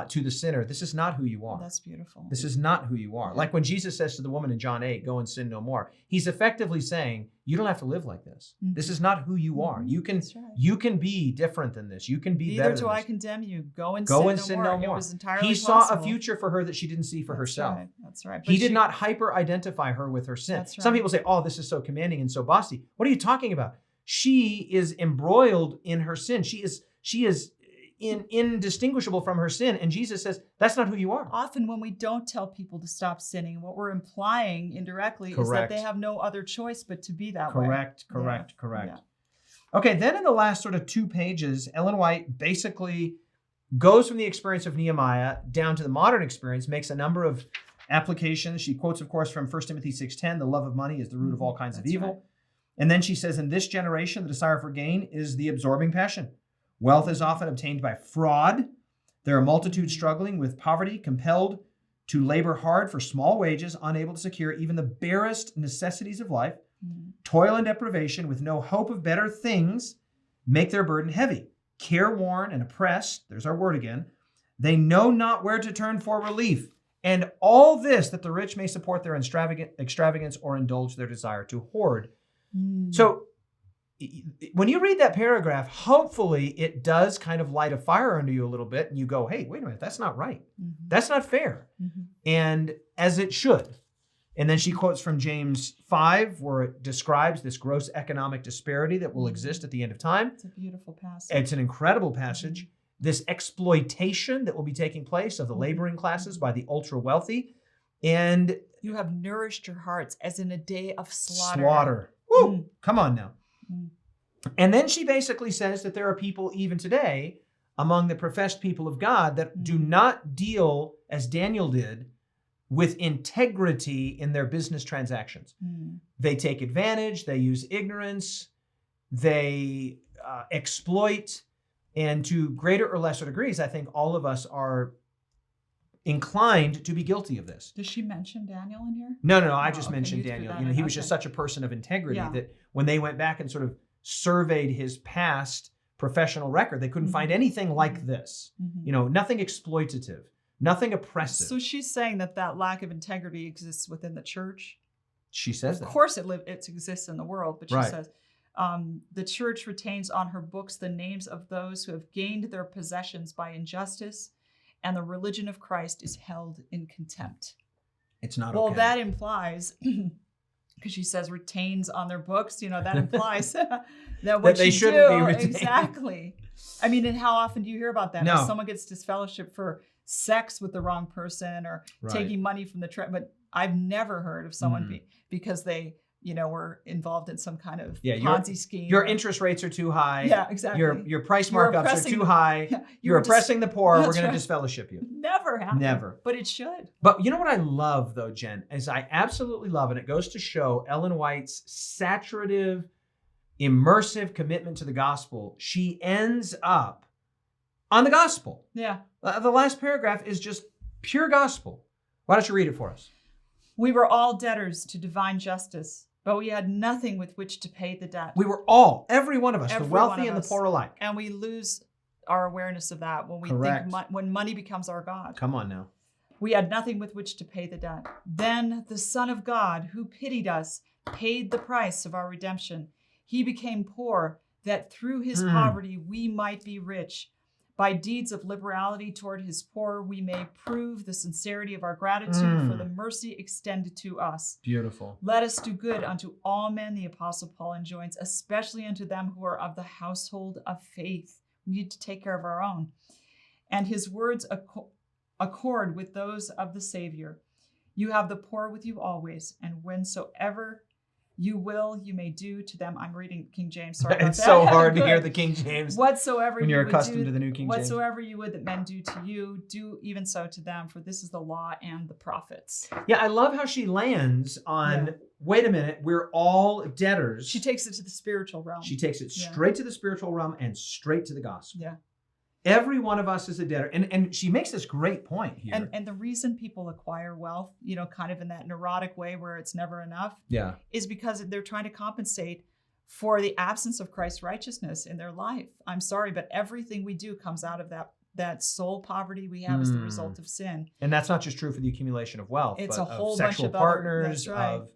A: to the sinner, this is not who you are.
B: That's beautiful.
A: This is not who you are.
B: Yeah.
A: Like when Jesus says to the woman in John 8, go and sin no more. He's effectively saying, you don't have to live like this. This is not who you are. You can be different than this. You can be better than this.
B: Neither do I condemn you. Go and sin no more. It was entirely
A: He
B: possible.
A: saw a future for her that she didn't see for herself.
B: That's right.
A: He did not hyper-identify her with her sin.
B: That's right.
A: Some people say, oh, this is so commanding and so bossy. What are you talking about? She is embroiled in her sin. She is indistinguishable from her sin. And Jesus says, that's not who you are.
B: Often when we don't tell people to stop sinning, what we're implying indirectly is that they have no other choice but to be that way.
A: Correct.
B: Yeah.
A: Okay, then in the last sort of 2 pages, Ellen White basically goes from the experience of Nehemiah down to the modern experience, makes a number of applications. She quotes, of course, from 1 Timothy 6:10, the love of money is the root of all kinds of evil.
B: Right.
A: And then she says, in this generation, the desire for gain is the absorbing passion. Wealth is often obtained by fraud. There are multitudes struggling with poverty, compelled to labor hard for small wages, unable to secure even the barest necessities of life. Toil and deprivation with no hope of better things make their burden heavy. Careworn and oppressed, there's our word again, they know not where to turn for relief. And all this that the rich may support their extravagance or indulge their desire to hoard. So when you read that paragraph, hopefully it does kind of light a fire under you a little bit and you go, hey, wait a minute, that's not right. That's not fair. And as it should. And then she quotes from James 5, where it describes this gross economic disparity that will exist at the end of time.
B: It's a beautiful passage.
A: It's an incredible passage. This exploitation that will be taking place of the laboring classes by the ultra wealthy. And
B: You have nourished your hearts as in a day of slaughter.
A: slaughter. Woo!
B: Mm.
A: Come on now.
B: Mm.
A: And then she basically says that there are people even today among the professed people of God that do not deal, as Daniel did, with integrity in their business transactions. They take advantage, they use ignorance, they exploit, and to greater or lesser degrees, I think all of us are inclined to be guilty of this.
B: Does she mention Daniel in here?
A: No, I
B: Oh,
A: just
B: okay,
A: mentioned
B: you threw
A: Daniel.
B: that
A: You know,
B: in,
A: he was
B: okay.
A: just such a person of integrity
B: Yeah.
A: that when they went back and sort of surveyed his past professional record, they couldn't find anything like this. You know, nothing exploitative, nothing oppressive.
B: So she's saying that lack of integrity exists within the church.
A: She says that.
B: Of course it exists in the world, but she
A: Right.
B: says, the church retains on her books the names of those who have gained their possessions by injustice, and the religion of Christ is held in contempt.
A: It's not
B: Well,
A: okay.
B: that implies, because she says retains on their books, that implies that what
A: they
B: you
A: shouldn't
B: do,
A: be retained.
B: Exactly. I mean, and how often do you hear about that?
A: No.
B: If someone gets disfellowship for sex with the wrong person or
A: Right.
B: taking money from the but I've never heard of someone because they, were involved in some kind of Ponzi scheme.
A: Your interest rates are too high.
B: Yeah, exactly.
A: Your price
B: You're
A: markups are
B: oppressing
A: too
B: the-
A: high.
B: Yeah,
A: You're
B: were
A: oppressing the poor. We're
B: That's
A: going
B: right.
A: to disfellowship you.
B: Never happen.
A: Never.
B: But it should.
A: But you know what I love, though, Jen, is I absolutely love, and it goes to show Ellen White's saturative, immersive commitment to the gospel. She ends up on the gospel.
B: Yeah.
A: The last paragraph is just pure gospel. Why don't you read it for us?
B: We were all debtors to divine justice, but we had nothing with which to pay the debt.
A: We were all, every one of us,
B: Every
A: the
B: one
A: wealthy
B: of
A: and the
B: us.
A: poor alike.
B: And we lose our awareness of that when we
A: Correct.
B: think when money becomes our God.
A: Come on now.
B: We had nothing with which to pay the debt. Then the Son of God, who pitied us, paid the price of our redemption. He became poor, that through his poverty we might be rich. By deeds of liberality toward his poor, we may prove the sincerity of our gratitude for the mercy extended to us.
A: Beautiful.
B: Let us do good unto all men, the Apostle Paul enjoins, especially unto them who are of the household of faith. We need to take care of our own. And his words accord with those of the Savior. You have the poor with you always, and whensoever you will, you may do to them. I'm reading King James. Sorry about
A: It's
B: that.
A: so hard to
B: Good.
A: hear the King James
B: Whatsoever
A: when
B: you
A: you're
B: would
A: accustomed
B: do,
A: to the New King James.
B: whatsoever you would that men do to you, do even so to them, for this is the law and the prophets.
A: Yeah, I love how she lands on, wait a minute, we're all debtors.
B: She takes it to the spiritual realm.
A: She takes it straight to the spiritual realm and straight to the gospel.
B: Yeah.
A: Every one of us is a debtor. And she makes this great point here.
B: And the reason people acquire wealth, kind of in that neurotic way where it's never enough, is because they're trying to compensate for the absence of Christ's righteousness in their life. I'm sorry, but everything we do comes out of that soul poverty we have as the result of sin.
A: And that's not just true for the accumulation of wealth,
B: It's
A: but
B: a whole
A: of
B: bunch
A: sexual
B: of
A: partners,
B: that's right.
A: of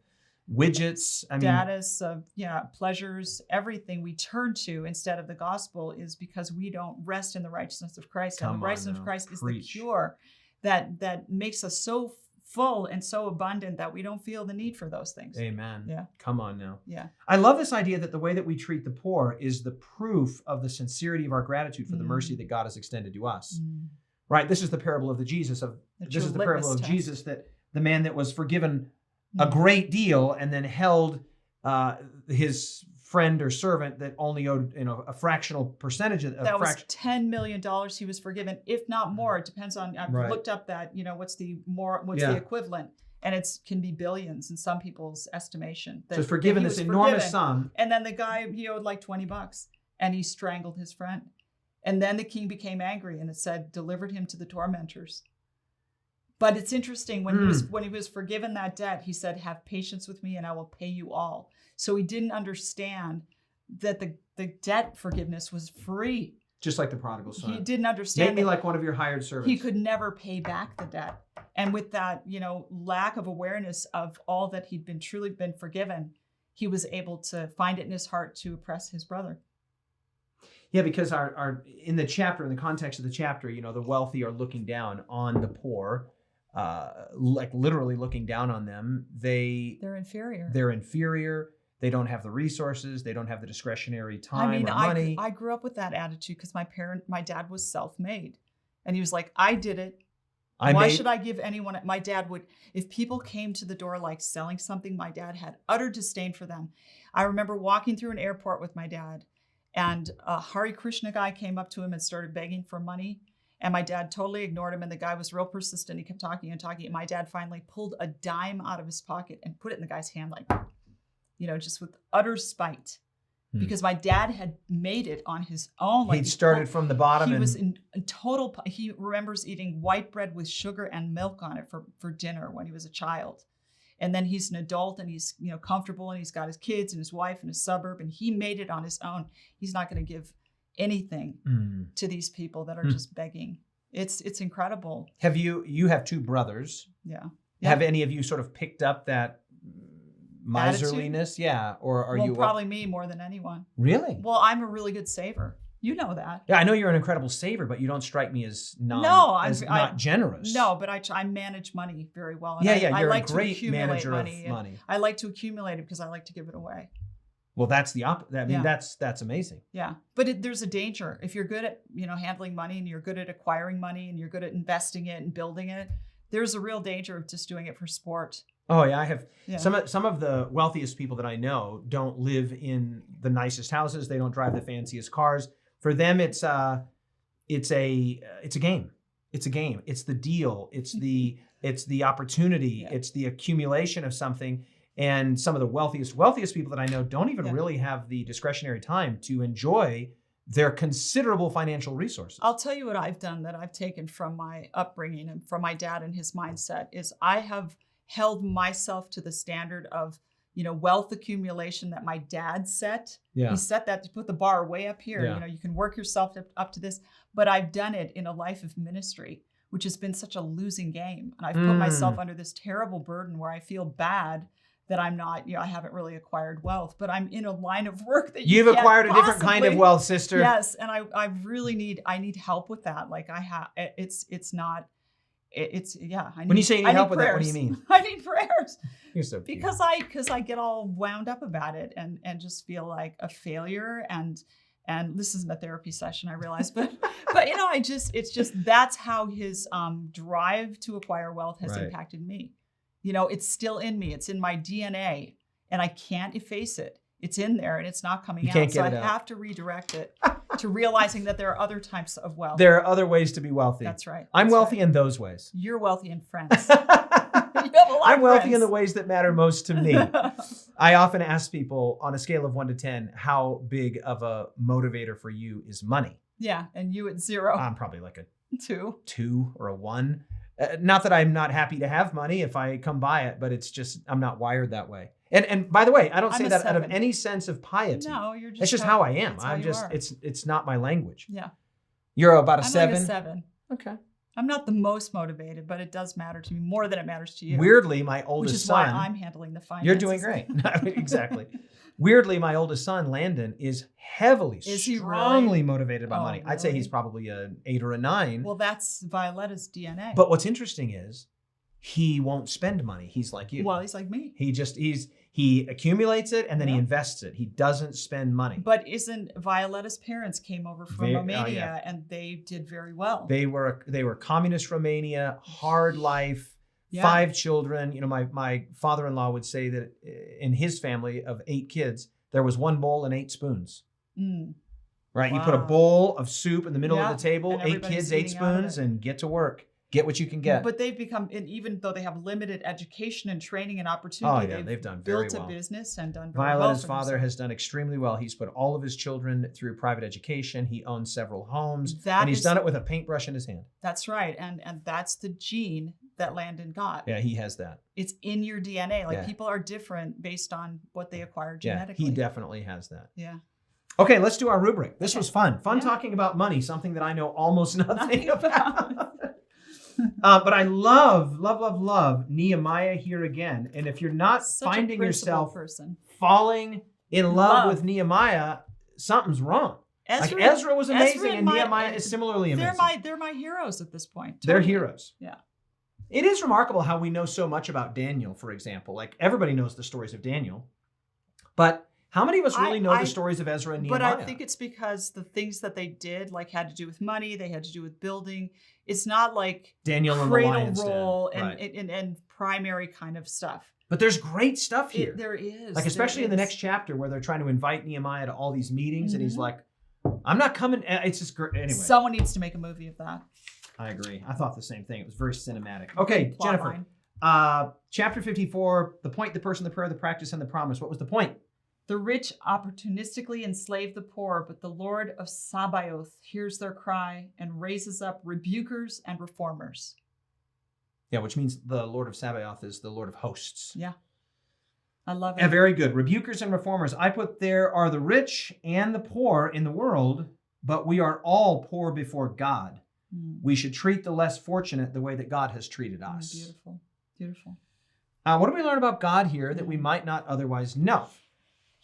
A: widgets. I mean,
B: Status of pleasures, everything we turn to instead of the gospel is because we don't rest in the righteousness of Christ. And the righteousness of Christ is the cure that makes us so full and so abundant that we don't feel the need for those things.
A: Amen.
B: Yeah.
A: Come on now.
B: Yeah.
A: I love this idea that the way that we treat the poor is the proof of the sincerity of our gratitude for the mercy that God has extended to us. Right? This is the parable of this is the parable of Jesus, that the man that was forgiven a great deal and then held his friend or servant that only owed a fractional percentage of
B: that was $10 million he was forgiven, if not more. It depends on, I've looked up that, what's the equivalent, and it can be billions in some people's estimation.
A: So he's forgiven this enormous sum.
B: And then the guy, he owed like $20 and he strangled his friend. And then the king became angry and it said, delivered him to the tormentors. But it's interesting, when he was forgiven that debt, he said, have patience with me and I will pay you all. So he didn't understand that the debt forgiveness was free.
A: Just like the prodigal son.
B: He didn't understand.
A: Make me like one of your hired servants.
B: He could never pay back the debt. And with that, lack of awareness of all that he'd truly been forgiven, he was able to find it in his heart to oppress his brother.
A: Yeah, because our in the context of the chapter, the wealthy are looking down on the poor. Like literally looking down on them. They're inferior. They don't have the resources. They don't have the discretionary time or money.
B: I grew up with that attitude because my dad was self-made. And he was like, I did it. Why should I give anyone? My dad would, if people came to the door like selling something, my dad had utter disdain for them. I remember walking through an airport with my dad, and a Hare Krishna guy came up to him and started begging for money. And my dad totally ignored him. And the guy was real persistent. He kept talking and talking. And my dad finally pulled a dime out of his pocket and put it in the guy's hand, like, just with utter spite. Because my dad had made it on his own. Like
A: He'd started from the bottom.
B: He was in total. He remembers eating white bread with sugar and milk on it for dinner when he was a child. And then he's an adult and he's comfortable and he's got his kids and his wife in a suburb and he made it on his own. He's not going to give anything to these people that are just begging. It's incredible.
A: You have 2 brothers.
B: Yeah.
A: Have any of you sort of picked up that miserliness?
B: Attitude?
A: Yeah. Or are you
B: probably me more than anyone.
A: Really?
B: Well, I'm a really good saver. You know that.
A: Yeah, I know you're an incredible saver, but you don't strike me as not generous.
B: No, but I manage money very well. And
A: you're
B: I like
A: a great
B: to accumulate
A: manager
B: money.
A: of money.
B: I like to accumulate it because I like to give it away.
A: Well, that's the opposite. I mean, that's amazing.
B: Yeah, but there's a danger if you're good at handling money and you're good at acquiring money and you're good at investing it and building it. There's a real danger of just doing it for sport.
A: Oh yeah, I have some of the wealthiest people that I know don't live in the nicest houses. They don't drive the fanciest cars. For them, it's a game. It's a game. It's the deal. It's the opportunity. Yeah. It's the accumulation of something. And some of the wealthiest people that I know don't even really have the discretionary time to enjoy their considerable financial resources.
B: I'll tell you what I've done that I've taken from my upbringing and from my dad and his mindset is I have held myself to the standard of, wealth accumulation that my dad set.
A: Yeah.
B: He set that to put the bar way up here.
A: Yeah.
B: You can work yourself up to this, but I've done it in a life of ministry, which has been such a losing game. And I've put myself under this terrible burden where I feel bad that I'm not, I haven't really acquired wealth, but I'm in a line of work that
A: you've acquired a different kind of wealth, sister.
B: Yes. And I really need help with that. Like it's not,
A: when you say you need help with that, what do you mean?
B: I need prayers.
A: You're so cute.
B: Because I get all wound up about it and just feel like a failure and this isn't a therapy session, I realize, but it's just that's how his drive to acquire wealth has impacted me. It's still in me. It's in my DNA and I can't efface it. It's in there and it's not coming out. So I have to redirect it to realizing that there are other types of wealth.
A: There are other ways to be wealthy.
B: That's right.
A: I'm wealthy in those ways.
B: You're wealthy in friends.
A: I'm wealthy in the ways that matter most to me. I often ask people on a scale of 1 to 10, how big of a motivator for you is money?
B: Yeah. And you at 0.
A: I'm probably like a
B: 2
A: or a 1. Not that I'm not happy to have money if I come by it, but it's just, I'm not wired that way. And by the way, I don't say that
B: 7.
A: out of any sense of piety.
B: No, you're just.
A: It's just how I am. It's not my language. Yeah. You're about a 7?
B: I'm like a 7.
A: Okay.
B: I'm not the most motivated, but it does matter to me more than it matters to you.
A: Weirdly, my oldest son.
B: Which is why I'm handling the finances.
A: You're doing great. Exactly. Weirdly, my oldest son, Landon, is strongly motivated by money. Really? I'd say he's probably an 8 or a 9.
B: Well, that's Violetta's DNA.
A: But what's interesting is he won't spend money. He's like you.
B: Well, he's like me.
A: He accumulates it and then he invests it. He doesn't spend money.
B: But Violetta's parents came over from Romania and they did very well.
A: They were communist Romania, hard life. 5 children. My father-in-law would say that in his family of 8 kids, there was 1 bowl and 8 spoons. Right? Wow. You put a bowl of soup in the middle of the table, 8 kids, 8 spoons, and get to work. Get what you can get.
B: But they've become, and even though they have limited education and training and opportunity,
A: they've done very well.
B: Built a business and done very well.
A: Violetta's father has done extremely well. He's put all of his children through private education. He owns several homes, and he's done it with a paintbrush in his hand.
B: That's right, and that's the gene that Landon got.
A: Yeah, he has that.
B: It's in your DNA. Like people are different based on what they acquire genetically.
A: Yeah, he definitely has that.
B: Yeah.
A: Okay, let's do our rubric. This was fun. Fun talking about money, something that I know almost nothing about. But I love Nehemiah here again. And if you're not finding yourself falling in love with Nehemiah, something's wrong. Ezra was amazing, and Nehemiah is similarly amazing.
B: They're my heroes at this point.
A: Totally. They're heroes.
B: Yeah.
A: It is remarkable how we know so much about Daniel, for example. Like everybody knows the stories of Daniel, but How many of us really know
B: I-
A: the stories of Ezra and
B: But
A: Nehemiah?
B: I think it's because the things that they did, like, had to do with money, they had to do with building. It's not like
A: Daniel and the
B: cradle
A: lion's den.
B: roll
A: Right.
B: and primary kind of stuff.
A: But there's great stuff here.
B: There is.
A: Like, especially in the
B: there
A: next
B: is.
A: chapter where they're trying to invite Nehemiah to all these meetings, and he's
B: Mhm.
A: like, I'm not coming. It's just great. Anyway,
B: Someone needs to make a movie of that.
A: I agree. I thought the same thing. It was very cinematic. Okay,
B: Big plot
A: Jennifer.
B: line.
A: Chapter 54, the point, the person, the prayer, the practice, and the promise. What was the point?
B: The rich opportunistically enslave the poor, but the Lord of Sabaoth hears their cry and raises up rebukers and reformers.
A: Yeah, which means the Lord of Sabaoth is the Lord of hosts.
B: Yeah. I love it.
A: Yeah, very good. Rebukers and reformers. I put there are the rich and the poor in the world, but we are all poor before God. We should treat the less fortunate the way that God has treated us.
B: Beautiful. Beautiful.
A: What do we learn about God here that we might not otherwise know?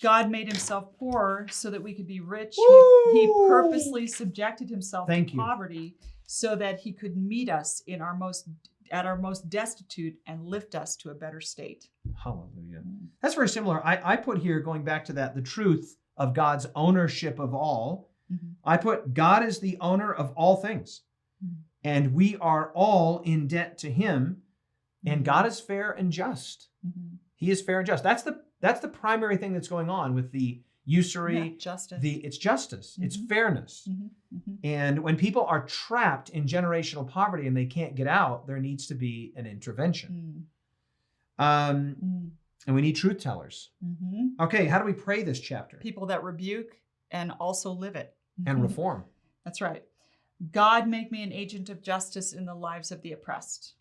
B: God made himself poor so that we could be rich.
A: Woo!
B: He purposely subjected himself
A: Thank
B: to
A: you.
B: poverty so that he could meet us in our most destitute and lift us to a better state.
A: Hallelujah. That's very similar. I put here, going back to that, the truth of God's ownership of all.
B: Mm-hmm.
A: I put God is the owner of all things.
B: Mm-hmm.
A: And we are all in debt to him. And
B: Mm-hmm.
A: God is fair and just.
B: Mm-hmm.
A: He is fair and just. That's the primary thing that's going on with the usury.
B: Justice.
A: It's justice. It's
B: Mhm.
A: fairness.
B: Mm-hmm. Mm-hmm.
A: And when people are trapped in generational poverty and they can't get out, there needs to be an intervention. And we need truth tellers.
B: Mm-hmm.
A: Okay, how do we pray this chapter?
B: People that rebuke and also live it.
A: And reform.
B: That's right. God, make me an agent of justice in the lives of the oppressed.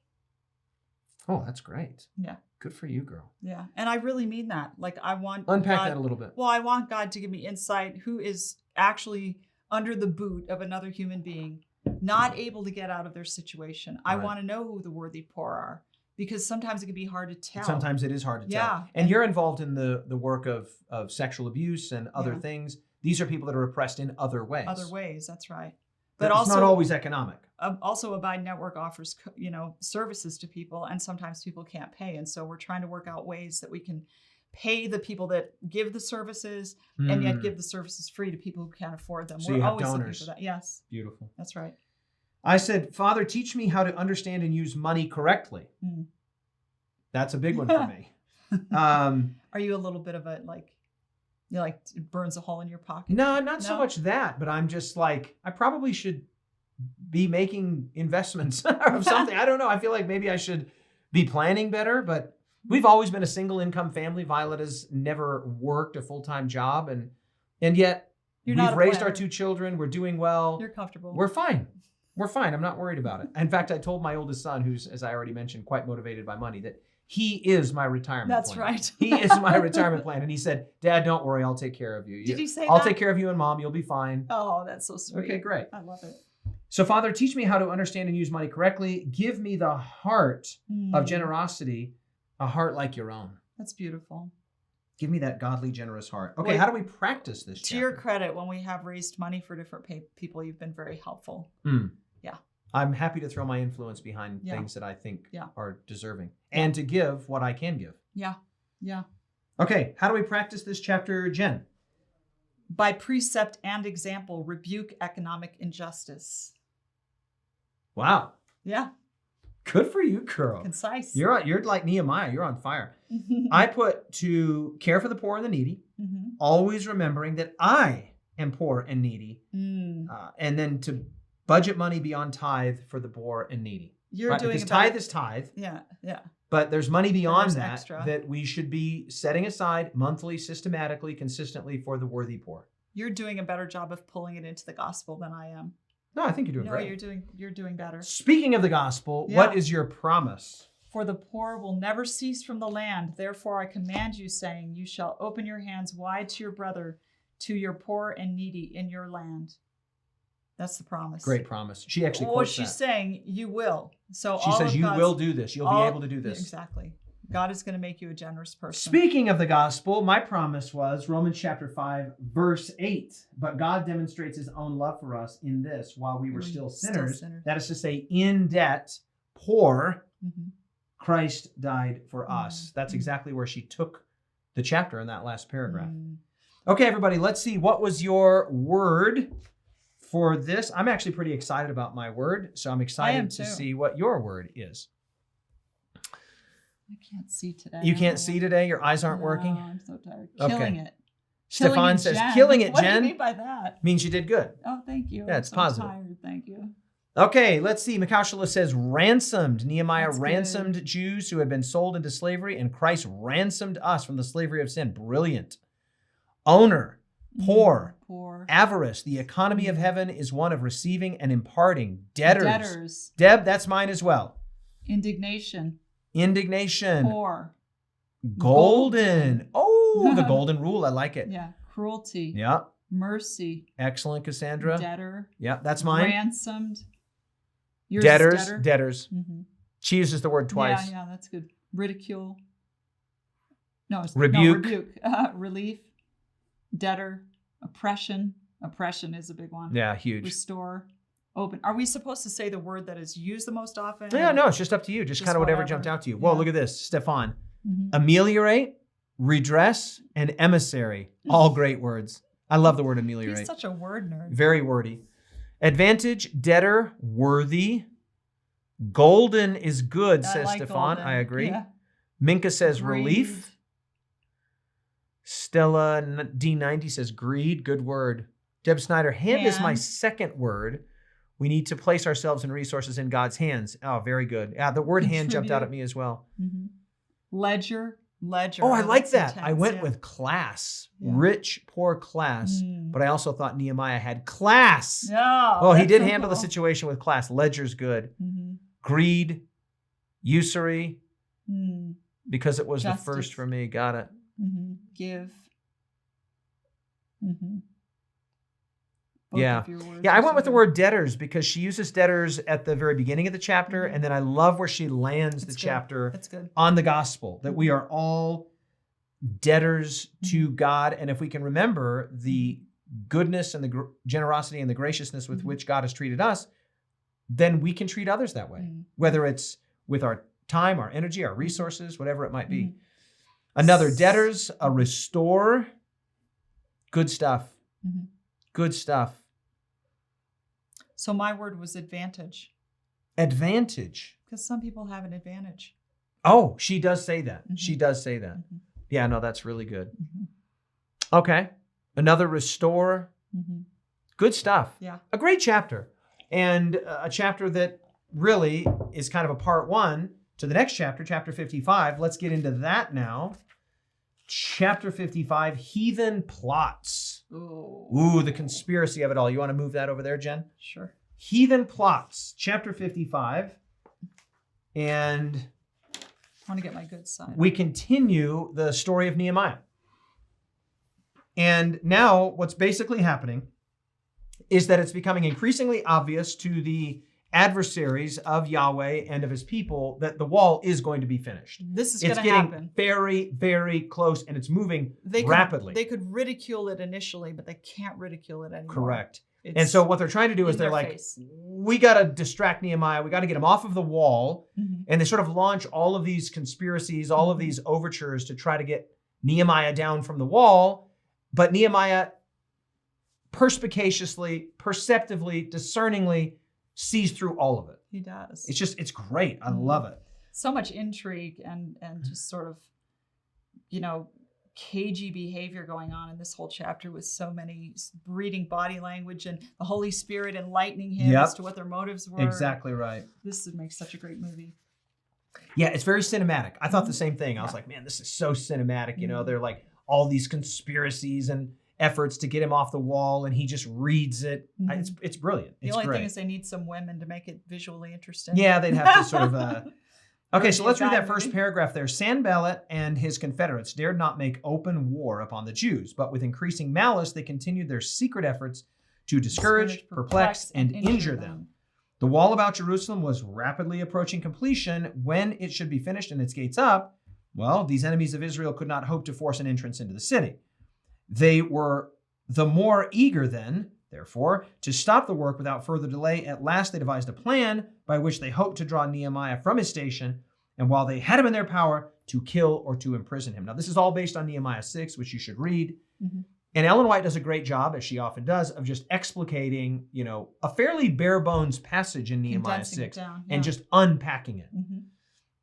A: Oh, that's great.
B: Yeah.
A: Good for you, girl.
B: Yeah. And I really mean that. Like, I want
A: Unpack
B: God,
A: that a little bit.
B: Well, I want God to give me insight who is actually under the boot of another human being, not able to get out of their situation. I
A: Right.
B: want to know who the worthy poor are, because sometimes it can be hard to tell.
A: Sometimes it is hard to tell.
B: Yeah.
A: And you're involved in the work of sexual abuse and other
B: Yeah.
A: things. These are people that are oppressed in other ways.
B: Other ways, that's right.
A: But
B: But
A: it's
B: also,
A: not always economic.
B: also Abide Network offers, services to people, and sometimes people can't pay. And so we're trying to work out ways that we can pay the people that give the services and yet give the services free to people who can't afford them.
A: So
B: We're
A: you have
B: always
A: donors.
B: looking for that. Yes,
A: Beautiful.
B: that's right.
A: I said, Father, teach me how to understand and use money correctly.
B: Mm.
A: That's a big one for me. Um,
B: Are you a little bit of a it burns a hole in your pocket?
A: no, not so
B: No?
A: much that, but I'm just like, I probably should be making investments or something. I don't know. I feel like maybe I should be planning better, but we've always been a single income family. Violet has never worked a full-time job, and yet
B: You're not
A: we've
B: a
A: raised our
B: planner.
A: 2 children. We're doing well.
B: You're comfortable.
A: We're fine. We're fine. I'm not worried about it. In fact, I told my oldest son, who's, as I already mentioned, quite motivated by money, that he is my retirement
B: That's
A: plan.
B: right.
A: He is my retirement plan. And he said, Dad, don't worry. I'll take care of you.
B: Did he say
A: I'll
B: that?
A: take care of you and Mom. You'll be fine.
B: Oh, that's so sweet.
A: Okay, great.
B: I love it.
A: So, Father, teach me how to understand and use money correctly. Give me the heart of
B: Mm.
A: generosity, a heart like your own.
B: That's beautiful.
A: Give me that godly, generous heart. Okay,
B: Wait,
A: how do we practice this
B: To your
A: chapter?
B: credit, when we have raised money for different people, you've been very helpful. Yeah.
A: I'm happy to throw my influence behind
B: Yeah.
A: things that I think
B: Yeah.
A: are deserving and to give what I can give.
B: Yeah. Yeah.
A: Okay, how do we practice this chapter, Jen?
B: By precept and example, rebuke economic injustice.
A: Wow,
B: Yeah.
A: good for you, girl.
B: Concise.
A: You're like Nehemiah. You're on fire. I put to care for the poor and the needy,
B: Mhm.
A: always remembering that I am poor and needy,
B: Mm.
A: and then to budget money beyond tithe for the poor and needy.
B: You're
A: Right?
B: doing
A: Because
B: a better-
A: tithe is tithe,
B: Yeah. Yeah.
A: but there's money beyond
B: there's
A: that
B: extra.
A: that we should be setting aside monthly, systematically, consistently for the worthy poor.
B: You're doing a better job of pulling it into the gospel than I am.
A: No, I think you're doing
B: No,
A: great.
B: you're doing better.
A: Speaking of the gospel,
B: Yeah.
A: what is your promise?
B: For the poor will never cease from the land. Therefore, I command you, saying, you shall open your hands wide to your brother, to your poor and needy in your land. That's the promise.
A: Great promise. She actually
B: Well,
A: quotes
B: she's
A: that.
B: saying you will. So
A: She
B: all
A: says
B: of
A: you
B: God's-
A: will do this. You'll be able to do this.
B: Exactly. God is going to make you a generous person.
A: Speaking of the gospel, my promise was Romans chapter 5, verse 8. But God demonstrates his own love for us in this, while we were still sinners, that is to say, in debt, poor,
B: Mhm.
A: Christ died for us.
B: Mm.
A: That's exactly where she took the chapter in that last paragraph.
B: Mm.
A: Okay, everybody, let's see. What was your word for this? I'm actually pretty excited about my word, so I'm excited to see what your word is.
B: I can't see today.
A: You can't see today? Your eyes aren't working?
B: I'm so tired. Killing it.
A: Stefan says, killing it, Jen.
B: What do you mean by that?
A: Means you did good.
B: Oh, thank you.
A: Yeah, it's positive.
B: Tired. Thank you.
A: Okay, let's see. Mikashula says, ransomed. Nehemiah
B: That's
A: ransomed
B: good.
A: Jews who had been sold into slavery, and Christ ransomed us from the slavery of sin. Brilliant. Owner, poor, avarice. The economy of heaven is one of receiving and imparting. Debtors. Deb, that's mine as well.
B: Indignation.
A: Poor. Golden. Oh, the golden rule. I like it.
B: Yeah. Cruelty.
A: Yeah.
B: Mercy.
A: Excellent, Cassandra.
B: Debtor.
A: Yeah, that's mine.
B: Ransomed. Yours
A: Debtors.
B: Mm-hmm.
A: She uses the word twice.
B: Yeah, that's good. Ridicule. No, it's
A: rebuke.
B: No, rebuke. Relief. Debtor. Oppression. Oppression is a big one.
A: Yeah, huge.
B: Restore. Open. Are we supposed to say the word that is used the most often?
A: Yeah, no, it's just up to you. Just kind of whatever jumped out to you. Whoa, look at this. Stefan.
B: Mm-hmm.
A: Ameliorate, redress, and emissary. All great words. I love the word ameliorate.
B: He's such a word nerd.
A: Very wordy. Advantage, debtor, worthy. Golden is good, says Stefan. I agree. Yeah. Minka says relief. Stella D90 says greed. Good word. Deb Snyder, hand is my second word. We need to place ourselves and resources in God's hands. Oh, very good. Yeah, the word hand jumped out at me as well.
B: Mm-hmm. Ledger.
A: Oh, I like that. Intense, I went with class. Yeah. Rich, poor class. But I also thought Nehemiah had class. Oh, he did handle the situation with class. Ledger's good. Mm-hmm. Greed, usury, because it was Justice. The first for me. Got it.
B: Mm-hmm. Give. Mm-hmm.
A: Yeah. I went with the word debtors because she uses debtors at the very beginning of the chapter. And then I love where she lands the chapter on the gospel, that we are all debtors to God. And if we can remember the goodness and the generosity and the graciousness with which God has treated us, then we can treat others that way, whether it's with our time, our energy, our resources, whatever it might be. Another debtors, a restore. Good stuff. Good stuff.
B: So my word was advantage.
A: Advantage.
B: Because some people have an advantage.
A: Oh, she does say that. She does say that. Yeah, no, that's really good. Okay. Another restore. Good stuff.
B: Yeah.
A: A great chapter. And a chapter that really is kind of a part one to the next chapter, chapter 55. Let's get into that now. Chapter 55, Heathen Plots. Ooh, the conspiracy of it all. You want to move that over there, Jen?
B: Sure.
A: Heathen Plots, chapter 55. And
B: I want to get my good side.
A: We continue the story of Nehemiah. And now what's basically happening is that it's becoming increasingly obvious to the adversaries of Yahweh and of his people that the wall is going to be finished.
B: This is going to happen.
A: It's getting very, very close, and it's moving rapidly.
B: They could ridicule it initially, but they can't ridicule it anymore.
A: Correct. And so what they're trying to do is they're like, we got to distract Nehemiah. We got to get him off of the wall. And they sort of launch all of these conspiracies, all of these overtures to try to get Nehemiah down from the wall. But Nehemiah perspicaciously, perceptively, discerningly sees through all of it.
B: He does.
A: It's great. I love it.
B: So much intrigue and just sort of, cagey behavior going on in this whole chapter with so many reading body language and the Holy Spirit enlightening him as to what their motives were.
A: Exactly right.
B: This makes such a great movie.
A: Yeah, it's very cinematic. I thought the same thing. I was like, man, this is so cinematic. They're like all these conspiracies and efforts to get him off the wall, and he just reads it. It's brilliant. It's
B: the only
A: great.
B: Thing is they need some women to make it visually interesting.
A: Yeah, they'd have to sort of... Okay, so let's read that first paragraph there. Sanballat and his confederates dared not make open war upon the Jews, but with increasing malice, they continued their secret efforts to discourage, perplex, and injure them. The wall about Jerusalem was rapidly approaching completion. When it should be finished and its gates up, well, these enemies of Israel could not hope to force an entrance into the city. They were the more eager then, therefore, to stop the work without further delay. At last they devised a plan by which they hoped to draw Nehemiah from his station, and while they had him in their power, to kill or to imprison him. Now, this is all based on Nehemiah 6, which you should read. And Ellen White does a great job, as she often does, of just explicating, a fairly bare bones passage in Nehemiah
B: Condensing
A: 6
B: it down,
A: and just unpacking it.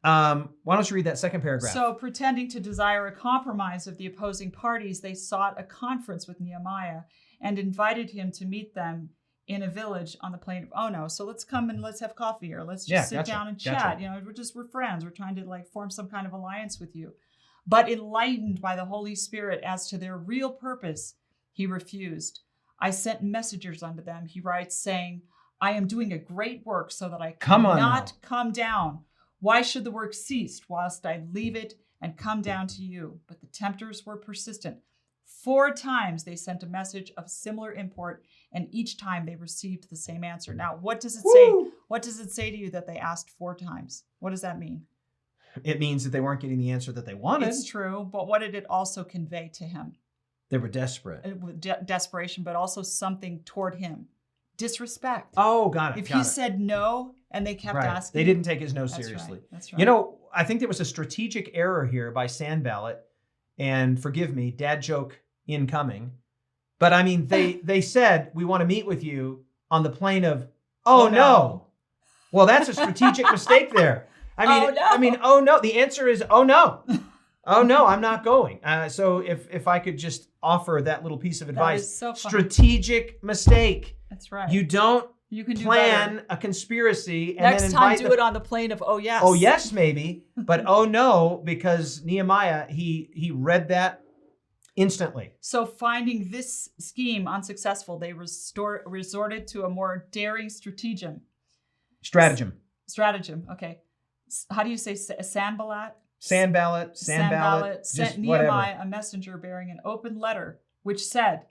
A: Why don't you read that second paragraph?
B: So, pretending to desire a compromise of the opposing parties, they sought a conference with Nehemiah and invited him to meet them in a village on the plain of Ono. So let's come and let's have coffee, or let's just sit down and chat. We're friends. We're trying to form some kind of alliance with you. But enlightened by the Holy Spirit as to their real purpose, he refused. I sent messengers unto them, he writes, saying, I am doing a great work so that I cannot come down. Why should the work cease whilst I leave it and come down to you? But the tempters were persistent. 4 times they sent a message of similar import, and each time they received the same answer. Now, what does it say? What does it say to you that they asked 4 times? What does that mean?
A: It means that they weren't getting the answer that they wanted.
B: It's true, but what did it also convey to him?
A: They were desperate.
B: Desperation, but also something toward him. Disrespect.
A: Oh, got it.
B: If he said no and they kept asking.
A: They didn't take his no seriously.
B: That's right.
A: I think there was a strategic error here by Sanballat, and forgive me, dad joke incoming. But I mean, they said, we want to meet with you on the plane of, oh no. Well, that's a strategic mistake there. Oh no. The answer is, oh no. Oh no, I'm not going. So if I could just offer that little piece of advice.
B: That is so fun.
A: Strategic mistake.
B: That's right.
A: You don't
B: can
A: plan a conspiracy and
B: next
A: then
B: time do it on the plane of oh yes.
A: Oh yes, maybe. But oh no, because Nehemiah, he read that instantly.
B: So finding this scheme unsuccessful, they resorted to a more daring stratagem.
A: Stratagem.
B: Okay. How do you say Sanballat?
A: Sanballat
B: sent Nehemiah a messenger bearing an open letter, which said,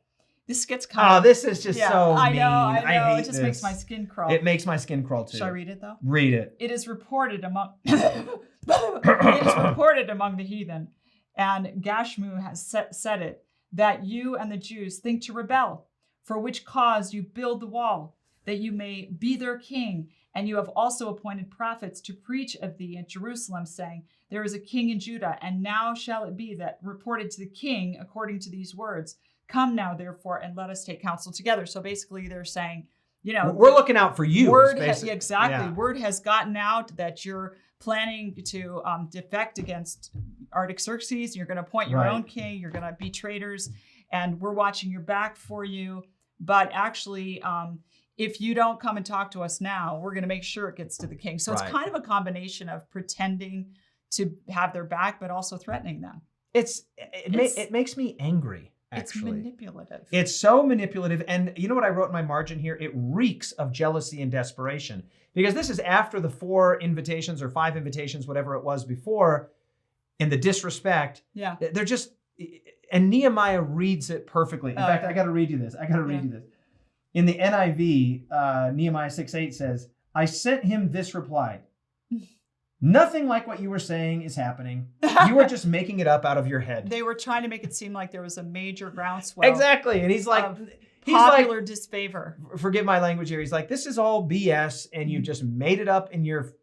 B: this gets kind of...
A: Oh, this is just so mean.
B: I know.
A: I hate
B: it just
A: this.
B: makes my skin crawl.
A: It makes my skin crawl too.
B: Shall I read it though?
A: Read it.
B: It is reported among... it is reported among the heathen, and Gashmu has said it, that you and the Jews think to rebel, for which cause you build the wall, that you may be their king. And you have also appointed prophets to preach of thee in Jerusalem, saying, there is a king in Judah, and now shall it be that reported to the king according to these words. Come now, therefore, and let us take counsel together. So basically they're saying,
A: we're looking out for you.
B: Word has gotten out that you're planning to defect against Artaxerxes. You're going to appoint your own king. You're going to be traitors, and we're watching your back for you. But actually, if you don't come and talk to us now, we're going to make sure it gets to the king. So it's kind of a combination of pretending to have their back, but also threatening them.
A: It makes me angry, actually.
B: It's manipulative.
A: It's so manipulative. And you know what I wrote in my margin here? It reeks of jealousy and desperation. Because this is after the 4 invitations or 5 invitations, whatever it was before, and the disrespect.
B: Yeah.
A: They're just... And Nehemiah reads it perfectly. In fact, I got to read you this. In the NIV, Nehemiah 6:8 says, I sent him this reply. Nothing like what you were saying is happening. You were just making it up out of your head.
B: They were trying to make it seem like there was a major groundswell.
A: Exactly. And he's like,
B: popular disfavor.
A: Forgive my language here. He's like, this is all BS, and you just made it up in your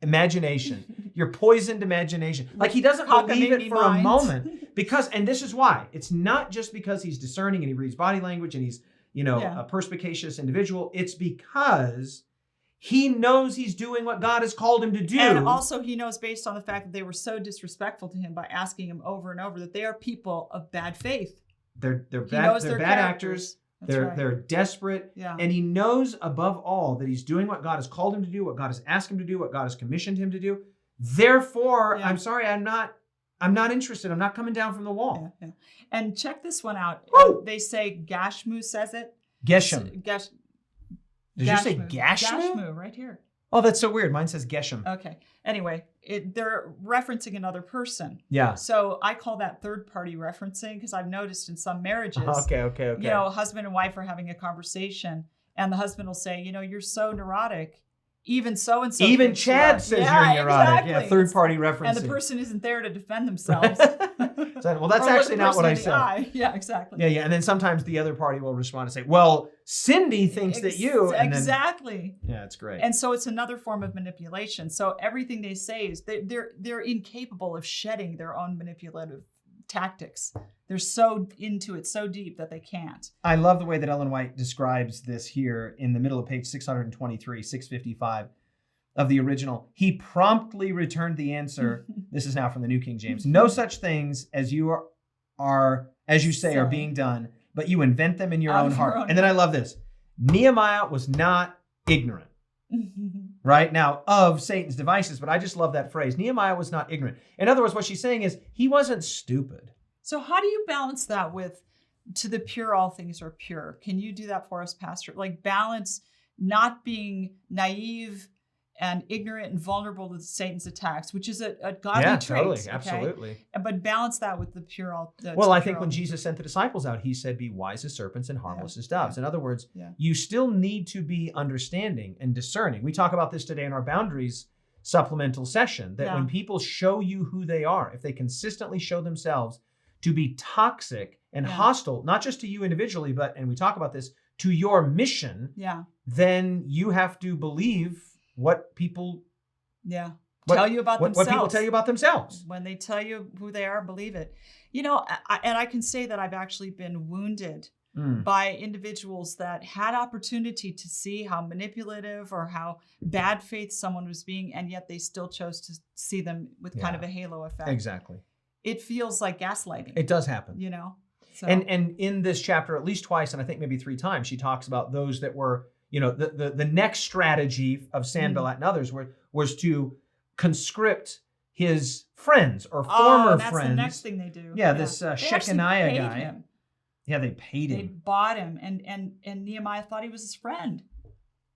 A: imagination, your poisoned imagination. Like he doesn't believe it for a moment. And this is why. It's not just because he's discerning and he reads body language and he's, a perspicacious individual. It's because he knows he's doing what God has called him to do.
B: And also he knows, based on the fact that they were so disrespectful to him by asking him over and over, that they are people of bad faith.
A: They're bad actors. They're desperate.
B: Yeah.
A: And he knows above all that he's doing what God has called him to do, what God has asked him to do, what God has commissioned him to do. Therefore, I'm sorry, I'm not interested. I'm not coming down from the wall.
B: Yeah. And check this one out. They say Gashmu says it.
A: Geshem. Did you say Gashmu?
B: Gashmu, right here.
A: Oh, that's so weird. Mine says Geshem.
B: Okay. Anyway, they're referencing another person.
A: Yeah.
B: So I call that third-party referencing, because I've noticed in some marriages,
A: okay.
B: Husband and wife are having a conversation, and the husband will say, you're so neurotic. Even so-and-so.
A: Even Chad says you're neurotic.
B: Exactly.
A: Yeah, third-party referencing.
B: And the person isn't there to defend themselves.
A: Well, that's actually not what I said.
B: Yeah, exactly.
A: Yeah. And then sometimes the other party will respond and say, well, Cindy thinks that you...
B: Exactly.
A: Yeah, it's great.
B: And so it's another form of manipulation. So everything they say is they're incapable of shedding their own manipulative tactics. They're so into it, so deep that they can't.
A: I love the way that Ellen White describes this here in the middle of page 623, 655 of the original. He promptly returned the answer. This is now from the New King James. No such things as you are as you say, are being done, but you invent them in your own heart. And then I love this. Nehemiah was not ignorant, right? Now, of Satan's devices, but I just love that phrase. Nehemiah was not ignorant. In other words, what she's saying is he wasn't stupid.
B: So how do you balance that with to the pure, all things are pure? Can you do that for us, Pastor? Like balance not being naive and ignorant and vulnerable to Satan's attacks, which is a godly trait.
A: Totally,
B: okay?
A: Absolutely.
B: But balance that with the pure.
A: Well, I think when Jesus sent the disciples out, he said, be wise as serpents and harmless as doves. In other words, you still need to be understanding and discerning. We talk about this today in our Boundaries supplemental session, that when people show you who they are, if they consistently show themselves to be toxic and hostile, not just to you individually, but, and we talk about this, to your mission, then you have to believe what people
B: tell you about themselves.
A: What people tell you about themselves.
B: When they tell you who they are, believe it. You know, and I can say that I've actually been wounded by individuals that had opportunity to see how manipulative or how bad faith someone was being, and yet they still chose to see them with kind of a halo effect.
A: Exactly.
B: It feels like gaslighting.
A: It does happen.
B: You know? So.
A: And in this chapter, at least twice, and I think maybe 3 times, she talks about those that were, you know, the next strategy of Sanballat and others was to conscript his friends or former
B: that's
A: friends.
B: The next thing they do.
A: This Shechaniah guy.
B: Him.
A: Yeah, they paid him.
B: They bought him, and Nehemiah thought he was his friend.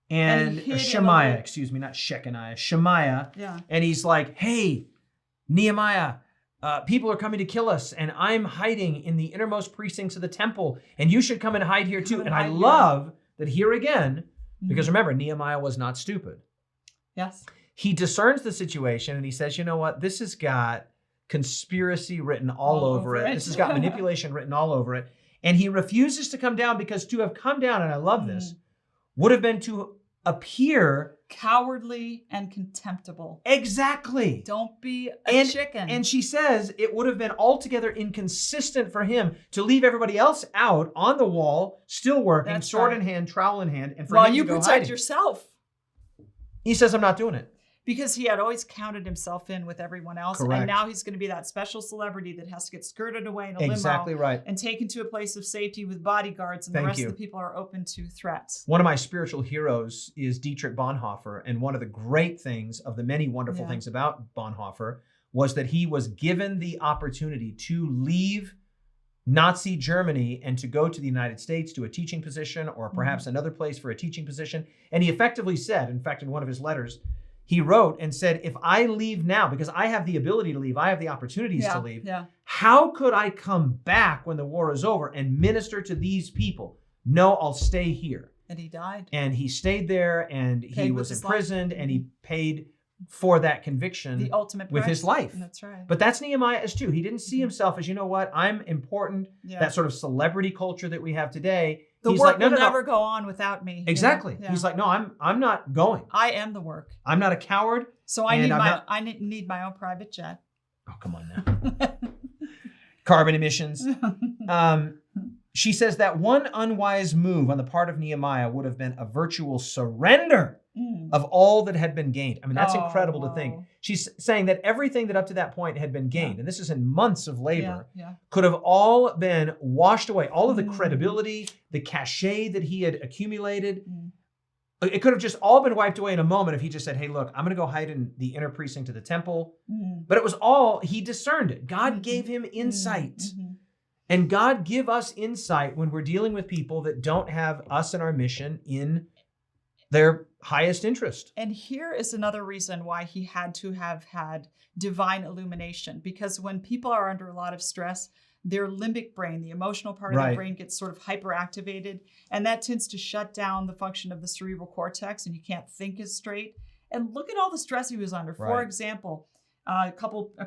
A: And Shemaiah, excuse me, not Shechaniah, Shemaiah.
B: Yeah.
A: And he's like, hey, Nehemiah, people are coming to kill us, and I'm hiding in the innermost precincts of the temple, and you should come and hide here too. And I love that here again, because remember, Nehemiah was not stupid.
B: Yes.
A: He discerns the situation, and he says, you know what? This has got conspiracy written all over it. This has got manipulation written all over it. And he refuses to come down, because to have come down, and I love this, would have been to appear
B: cowardly and contemptible.
A: Exactly.
B: Don't be a chicken.
A: And she says it would have been altogether inconsistent for him to leave everybody else out on the wall, still working, sword in hand, trowel in hand, and for him to go
B: you protect
A: hiding.
B: yourself.
A: He says, I'm not doing it.
B: Because he had always counted himself in with everyone else.
A: Correct.
B: And now he's going to be that special celebrity that has to get skirted away in a limo.
A: Exactly right.
B: And taken to a place of safety with bodyguards, and the rest of the people are open to threats.
A: One of my spiritual heroes is Dietrich Bonhoeffer. And one of the great things, of the many wonderful things about Bonhoeffer, was that he was given the opportunity to leave Nazi Germany and to go to the United States to a teaching position, or perhaps another place for a teaching position. And he effectively said, in fact, in one of his letters, he wrote and said, if I leave now, because I have the ability to leave, I have the opportunities to leave, how could I come back when the war is over and minister to these people? No, I'll stay here.
B: And he died.
A: And he stayed there, and he was imprisoned, and he paid for that conviction,
B: the ultimate
A: with
B: price.
A: his life.
B: That's right.
A: But that's Nehemiah as too. He didn't see himself as, you know what, I'm important. That sort of celebrity culture that we have today.
B: The work will never go on without me.
A: Exactly.
B: Yeah.
A: He's like, no, I'm not going.
B: I am the work.
A: I'm not a coward.
B: So I need my own private jet.
A: Oh, come on now. Carbon emissions. She says that one unwise move on the part of Nehemiah would have been a virtual surrender of all that had been gained. I mean, that's incredible to think. She's saying that everything that up to that point had been gained, and this is in months of labor, could have all been washed away. All of the credibility, the cachet that he had accumulated, it could have just all been wiped away in a moment if he just said, hey, look, I'm going to go hide in the inner precinct of the temple. But it was all, he discerned it. God gave him insight. And God give us insight when we're dealing with people that don't have us and our mission in their highest interest.
B: And here is another reason why he had to have had divine illumination. Because when people are under a lot of stress, their limbic brain, the emotional part of the brain, gets sort of hyperactivated. And that tends to shut down the function of the cerebral cortex, and you can't think as straight. And look at all the stress he was under. For example, a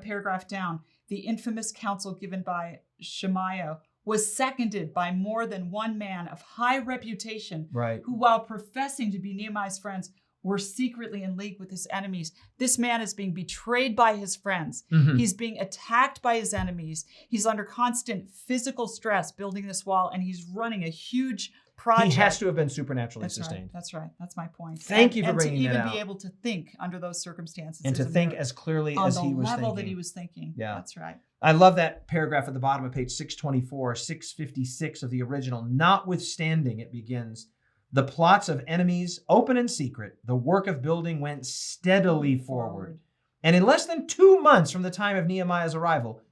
B: paragraph down, the infamous counsel given by Shemaiah was seconded by more than one man of high reputation, who, while professing to be Nehemiah's friends, were secretly in league with his enemies. This man is being betrayed by his friends.
A: Mhm.
B: He's being attacked by his enemies. He's under constant physical stress building this wall, and he's running a huge project.
A: He has to have been supernaturally
B: That's
A: sustained.
B: right. That's right. That's my point.
A: Thank you for bringing
B: that
A: that
B: out. And to
A: out.
B: even be able to think under those circumstances.
A: And to
B: is a
A: think
B: miracle.
A: as clearly
B: on
A: as
B: the
A: he was
B: level
A: thinking.
B: that he was thinking.
A: Yeah.
B: That's right.
A: I love that paragraph at the bottom of page 624, 656 of the original. Notwithstanding, it begins, the plots of enemies, open and secret, the work of building went steadily forward. And in less than 2 months from the time of Nehemiah's arrival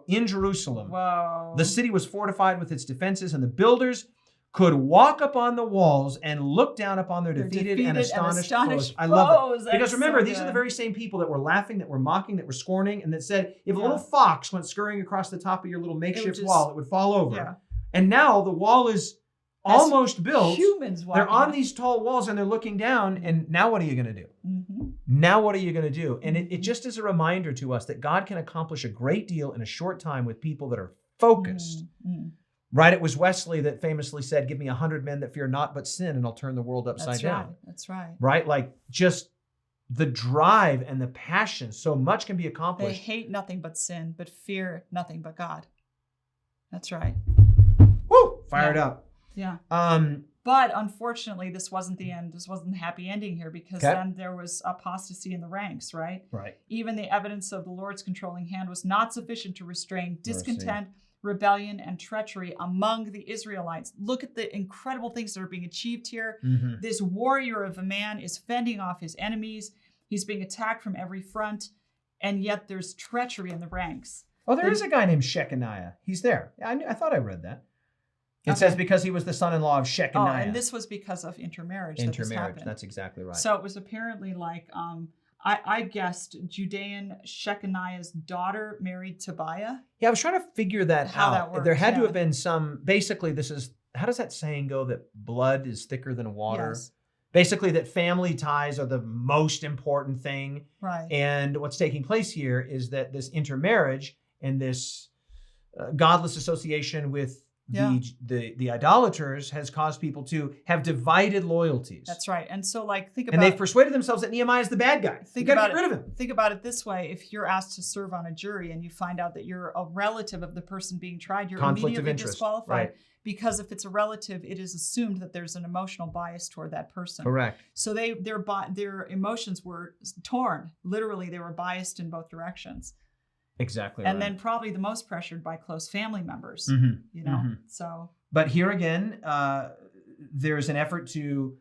A: in Jerusalem,
B: Whoa.
A: the city was fortified with its defenses, and the builders could walk upon the walls and look down upon their defeated and astonished foes. I love it. Because remember, these are the very same people that were laughing, that were mocking, that were scorning, and that said, if a little fox went scurrying across the top of your little makeshift wall, it would fall over.
B: Yeah.
A: And now the wall is almost built.
B: Humans
A: They're on these tall walls and they're looking down, and now what are you going to do?
B: Mm-hmm.
A: Now what are you going to do? And it just is a reminder to us that God can accomplish a great deal in a short time with people that are focused.
B: Mm-hmm.
A: Right? It was Wesley that famously said, give me 100 men that fear not but sin, and I'll turn the world upside down.
B: That's right.
A: Right? Like just the drive and the passion. So much can be
B: They
A: accomplished.
B: hate nothing but sin, but fear nothing but God. That's right.
A: Woo! Fired up.
B: Yeah.
A: Um,
B: But unfortunately, this wasn't the end. This wasn't the happy ending here, because then there was apostasy in the ranks, right?
A: Right.
B: Even the evidence of the Lord's controlling hand was not sufficient to restrain discontent, rebellion, and treachery among the Israelites. Look at the incredible things that are being achieved here.
A: Mm-hmm.
B: This warrior of a man is fending off his enemies. He's being attacked from every front, and yet there's treachery in the ranks.
A: Oh, there is a guy named Shechaniah. He's there. I thought I read that. It says because he was the son-in-law of Shechaniah.
B: Oh, and this was because of intermarriage.
A: Intermarriage, that's exactly right.
B: So it was apparently like, I guessed Judean Shechaniah's daughter married Tobiah.
A: Yeah, I was trying to figure that
B: How
A: out.
B: that works,
A: There had to have been some, basically this is, how does that saying go, that blood is thicker than water?
B: Yes.
A: Basically that family ties are the most important thing.
B: Right.
A: And what's taking place here is that this intermarriage and this godless association with the idolaters has caused people to have divided loyalties.
B: That's right. And so think about,
A: and they've persuaded themselves that Nehemiah is the bad guy. You got to get rid of him.
B: Think about it this way. If you're asked to serve on a jury and you find out that you're a relative of the person being tried, you're
A: Conflict of
B: immediately
A: interest.
B: disqualified.
A: Right.
B: Because if it's a relative, it is assumed that there's an emotional bias toward that person.
A: Correct.
B: So their emotions were torn. Literally, they were biased in both directions.
A: Exactly.
B: And then probably the most pressured by close family members, so.
A: But here again, there's an effort to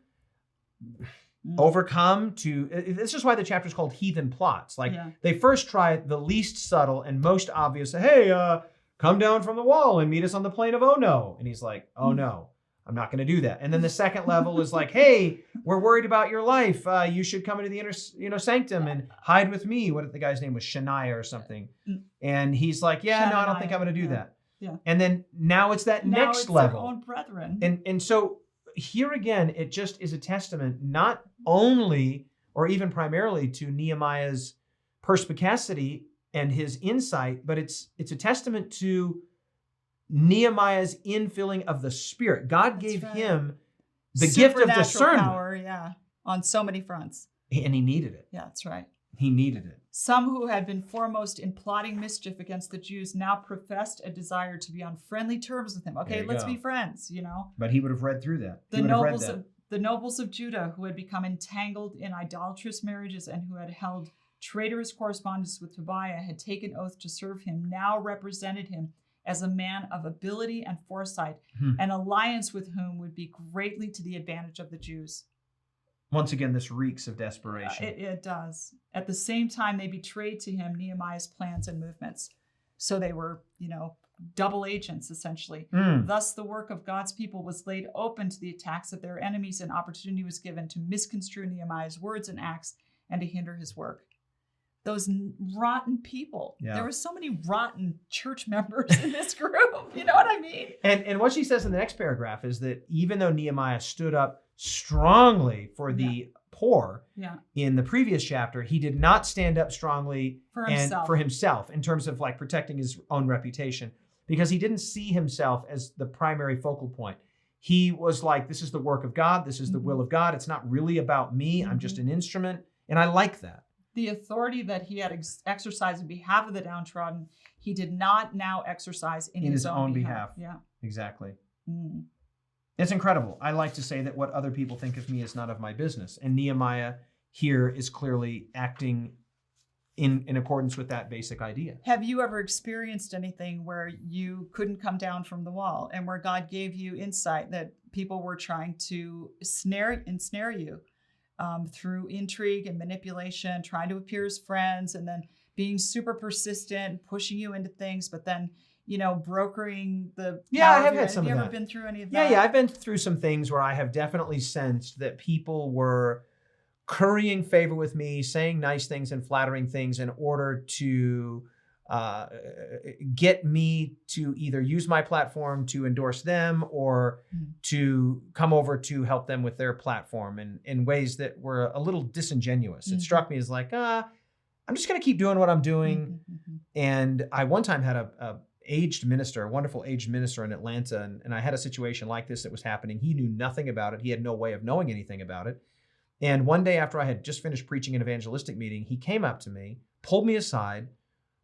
A: overcome, this is why the chapter is called Heathen Plots. They first try the least subtle and most obvious, hey, come down from the wall and meet us on the plain of Ono. And he's like, oh no, I'm not going to do that. And then the second level is like, hey, we're worried about your life. You should come into the inner sanctum and hide with me. What if the guy's name was Shania or something? And he's like, yeah, no, I don't think I'm going to do that.
B: Yeah.
A: And then now it's that next level.
B: Their own brethren.
A: And so here again, it just is a testament not only or even primarily to Nehemiah's perspicacity and his insight, but it's a testament to Nehemiah's infilling of the Spirit. God gave him the gift of discernment.
B: Power, on so many fronts.
A: And he needed it.
B: Yeah, that's right.
A: He needed it.
B: Some who had been foremost in plotting mischief against the Jews now professed a desire to be on friendly terms with him. Okay, let's be friends,
A: But he would have read through that.
B: The nobles of Judah who had become entangled in idolatrous marriages and who had held traitorous correspondence with Tobiah had taken oath to serve him, now represented him as a man of ability and foresight, an alliance with whom would be greatly to the advantage of the Jews.
A: Once again, this reeks of desperation.
B: It does. At the same time, they betrayed to him Nehemiah's plans and movements. So they were, double agents, essentially. Thus, the work of God's people was laid open to the attacks of their enemies, and opportunity was given to misconstrue Nehemiah's words and acts and to hinder his work. Those rotten people. Yeah. There were so many rotten church members in this group. You know what I mean?
A: And what she says in the next paragraph is that even though Nehemiah stood up strongly for the poor in the previous chapter, he did not stand up strongly for himself in terms of protecting his own reputation, because he didn't see himself as the primary focal point. he was like, this is the work of God. This is the will of God. It's not really about me. I'm just an instrument. And I like that.
B: The authority that he had exercised on behalf of the downtrodden, he did not now exercise in his own behalf. Yeah,
A: exactly. It's incredible. I like to say that what other people think of me is none of my business. And Nehemiah here is clearly acting in accordance with that basic idea.
B: Have you ever experienced anything where you couldn't come down from the wall and where God gave you insight that people were trying to ensnare you through intrigue and manipulation, trying to appear as friends, and then being super persistent, pushing you into things, but then, brokering the
A: I have had some of that.
B: Have you ever been through any of that?
A: Yeah, I've been through some things where I have definitely sensed that people were currying favor with me, saying nice things and flattering things in order to get me to either use my platform to endorse them or to come over to help them with their platform in ways that were a little disingenuous. It struck me as like, I'm just going to keep doing what I'm doing. And I one time had a wonderful aged minister in Atlanta, and I had a situation like this that was happening. He knew nothing about it. He had no way of knowing anything about it. And one day after I had just finished preaching an evangelistic meeting, he came up to me, pulled me aside,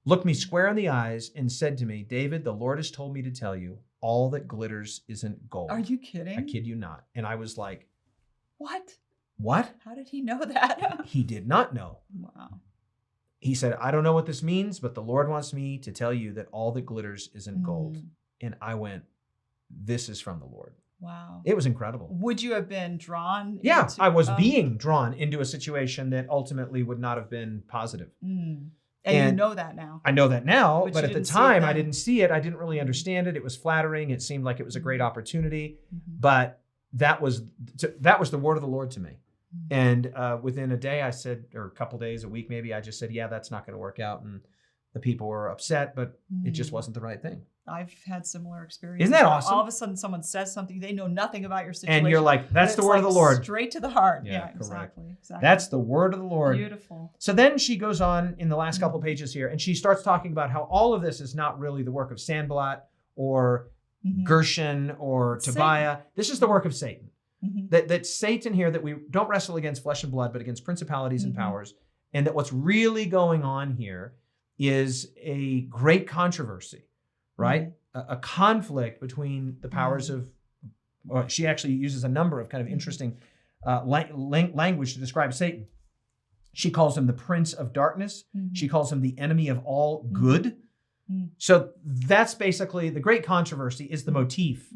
A: looked me square in the eyes, and said to me, David, the Lord has told me to tell you, all that glitters isn't gold.
B: Are you kidding?
A: I kid you not. And I was like,
B: What?
A: What?
B: How did he know that?
A: He did not know.
B: Wow.
A: He said, I don't know what this means, but the Lord wants me to tell you that all that glitters isn't gold. And I went, this is from the Lord.
B: Wow.
A: It was incredible.
B: Would you have been drawn?
A: Yeah, I was being drawn into a situation that ultimately would not have been positive.
B: And you know that now.
A: I know that now, but at the time I didn't see it. I didn't really understand it. It was flattering. It seemed like it was a great opportunity, but that was the word of the Lord to me. And within a day, I said, or a couple days, a week maybe, I just said, yeah, that's not going to work out. And the people were upset, but it just wasn't the right thing.
B: I've had similar experiences.
A: Isn't that awesome?
B: All of a sudden someone says something, they know nothing about your situation.
A: And you're like, that's the word of the Lord.
B: Straight to the heart.
A: Yeah,
B: exactly.
A: That's the word of the Lord.
B: Beautiful.
A: So then she goes on in the last couple of pages here, and she starts talking about how all of this is not really the work of Sanballat or Gershon or Tobiah. This is the work of Satan. That Satan here, that we don't wrestle against flesh and blood, but against principalities and powers. And that what's really going on here is a great controversy, right? A conflict between the powers of, well, she actually uses a number of kind of interesting language to describe Satan. She calls him the prince of darkness. She calls him the enemy of all good. So that's basically the great controversy is the motif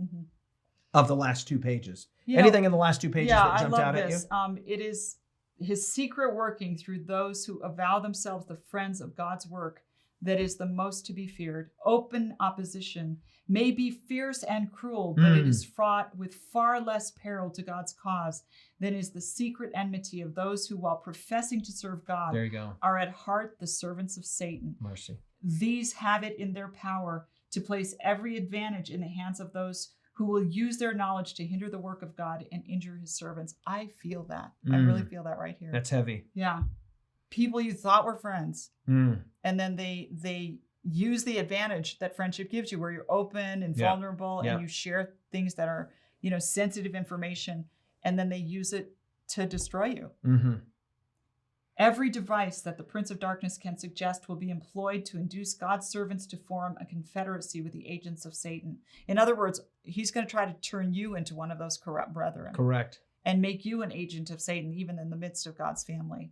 A: of the last two pages. Anything in the last two pages that jumped out at you?
B: It is his secret working through those who avow themselves the friends of God's work that is the most to be feared. Open opposition may be fierce and cruel, but it is fraught with far less peril to God's cause than is the secret enmity of those who, while professing to serve God,
A: there you go,
B: are at heart the servants of Satan.
A: Mercy.
B: These have it in their power to place every advantage in the hands of those who will use their knowledge to hinder the work of God and injure his servants. I feel that. I really feel that right here.
A: That's heavy.
B: Yeah. People you thought were friends. And then they use the advantage that friendship gives you, where you're open and vulnerable and you share things that are, sensitive information, and then they use it to destroy you. Every device that the Prince of Darkness can suggest will be employed to induce God's servants to form a confederacy with the agents of Satan. In other words, he's going to try to turn you into one of those corrupt brethren.
A: Correct.
B: And make you an agent of Satan, even in the midst of God's family.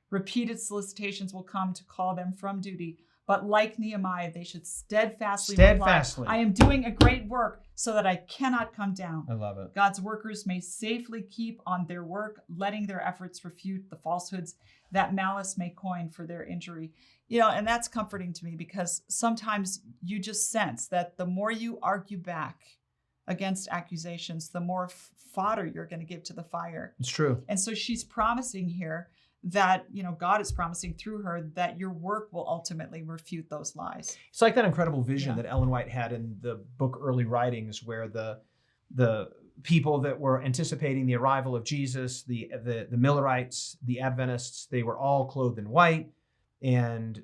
B: Repeated solicitations will come to call them from duty, but like Nehemiah, they should steadfastly reply, I am doing a great work so that I cannot come down.
A: I love it.
B: God's workers may safely keep on their work, letting their efforts refute the falsehoods that malice may coin for their injury. And that's comforting to me, because sometimes you just sense that the more you argue back against accusations, the more fodder you're going to give to the fire.
A: It's true.
B: And so she's promising here that, God is promising through her that your work will ultimately refute those lies.
A: It's like that incredible vision that Ellen White had in the book Early Writings, where the people that were anticipating the arrival of Jesus, the Millerites, the Adventists, they were all clothed in white. And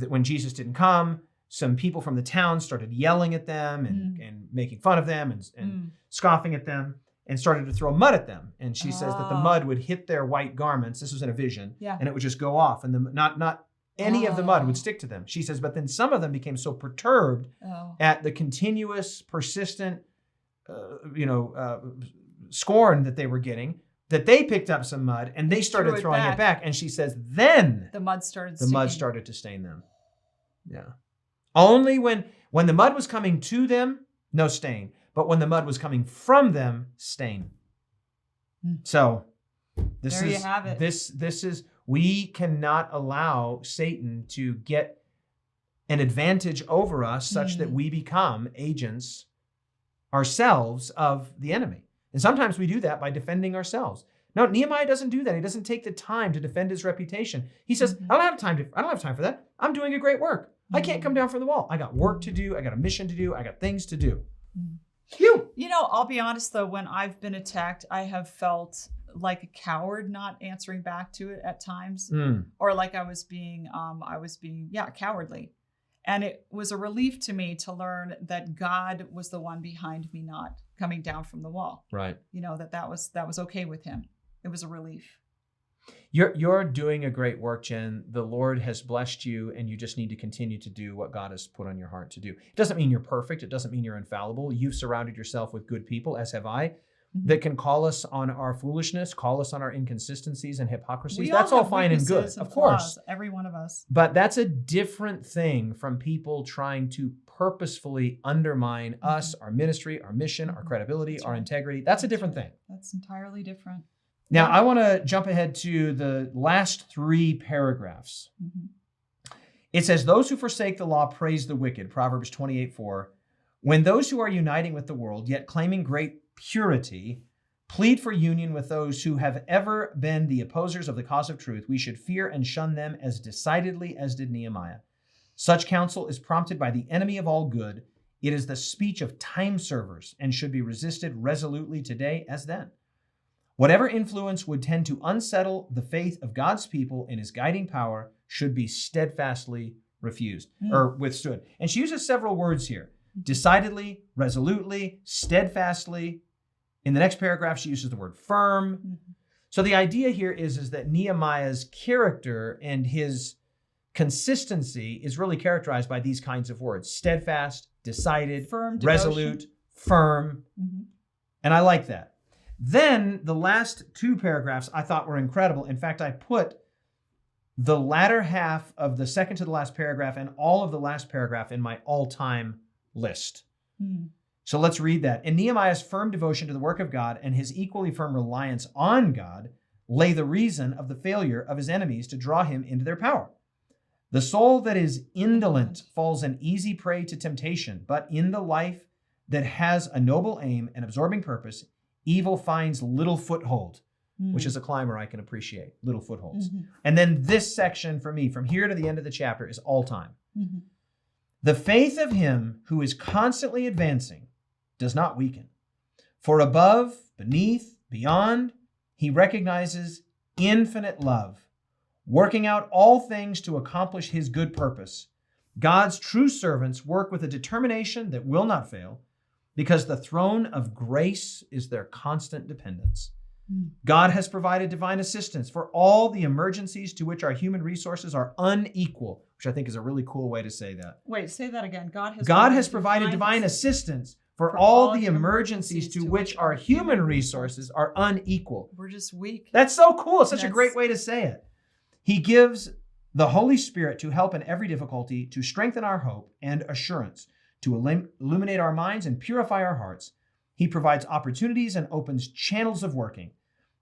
A: when Jesus didn't come, some people from the town started yelling at them and making fun of them and scoffing at them and started to throw mud at them. And she says that the mud would hit their white garments. This was in a vision.
B: Yeah.
A: And it would just go off, and not any of the mud would stick to them. She says, but then some of them became so perturbed at the continuous, persistent, scorn that they were getting, that they picked up some mud and they started throwing it back. And she says, then
B: the mud started
A: to stain them. Yeah. Only when the mud was coming to them, no stain. But when the mud was coming from them, stain. So
B: there you have it.
A: This is, we cannot allow Satan to get an advantage over us such that we become agents ourselves of the enemy. And sometimes we do that by defending ourselves. No, Nehemiah doesn't do that. He doesn't take the time to defend his reputation. He says, I don't have time for that. I'm doing a great work. I can't come down from the wall. I got work to do. I got a mission to do. I got things to do.
B: I'll be honest though, when I've been attacked, I have felt like a coward not answering back to it at times, or like I was being cowardly. And it was a relief to me to learn that God was the one behind me not coming down from the wall.
A: Right.
B: That was okay with him. It was a relief.
A: You're doing a great work, Jen. The Lord has blessed you, and you just need to continue to do what God has put on your heart to do. It doesn't mean you're perfect. It doesn't mean you're infallible. You've surrounded yourself with good people, as have I, that can call us on our foolishness, call us on our inconsistencies and hypocrisies. That's all fine and good, of course.
B: Every one of us.
A: But that's a different thing from people trying to purposefully undermine us, our ministry, our mission, our credibility, our integrity. That's a different thing.
B: That's entirely different.
A: Now, I want to jump ahead to the last 3 paragraphs. It says, those who forsake the law praise the wicked, Proverbs 28:4. When those who are uniting with the world, yet claiming great purity, plead for union with those who have ever been the opposers of the cause of truth, we should fear and shun them as decidedly as did Nehemiah. Such counsel is prompted by the enemy of all good. It is the speech of time servers and should be resisted resolutely today as then. Whatever influence would tend to unsettle the faith of God's people in his guiding power should be steadfastly refused or withstood. And she uses several words here: decidedly, resolutely, steadfastly. In the next paragraph, she uses the word firm. So the idea here is that Nehemiah's character and his consistency is really characterized by these kinds of words: steadfast, decided,
B: firm,
A: resolute, firm. And I like that. Then the last 2 paragraphs I thought were incredible. In fact, I put the latter half of the second to the last paragraph and all of the last paragraph in my all-time list. So let's read that. In Nehemiah's firm devotion to the work of God and his equally firm reliance on God lay the reason of the failure of his enemies to draw him into their power. The soul that is indolent falls an easy prey to temptation, but in the life that has a noble aim and absorbing purpose, evil finds little foothold, which is a climber I can appreciate, little footholds. And then this section for me, from here to the end of the chapter, is all time. The faith of him who is constantly advancing does not weaken. For above, beneath, beyond, he recognizes infinite love, working out all things to accomplish his good purpose. God's true servants work with a determination that will not fail, because the throne of grace is their constant dependence. God has provided divine assistance for all the emergencies to which our human resources are unequal, which I think is a really cool way to say that.
B: Wait, say that again. God has
A: provided divine assistance for all the emergencies to which our human resources are unequal.
B: We're just weak.
A: That's so cool. It's such a great way to say it. He gives the Holy Spirit to help in every difficulty, to strengthen our hope and assurance, to illuminate our minds and purify our hearts. He provides opportunities and opens channels of working.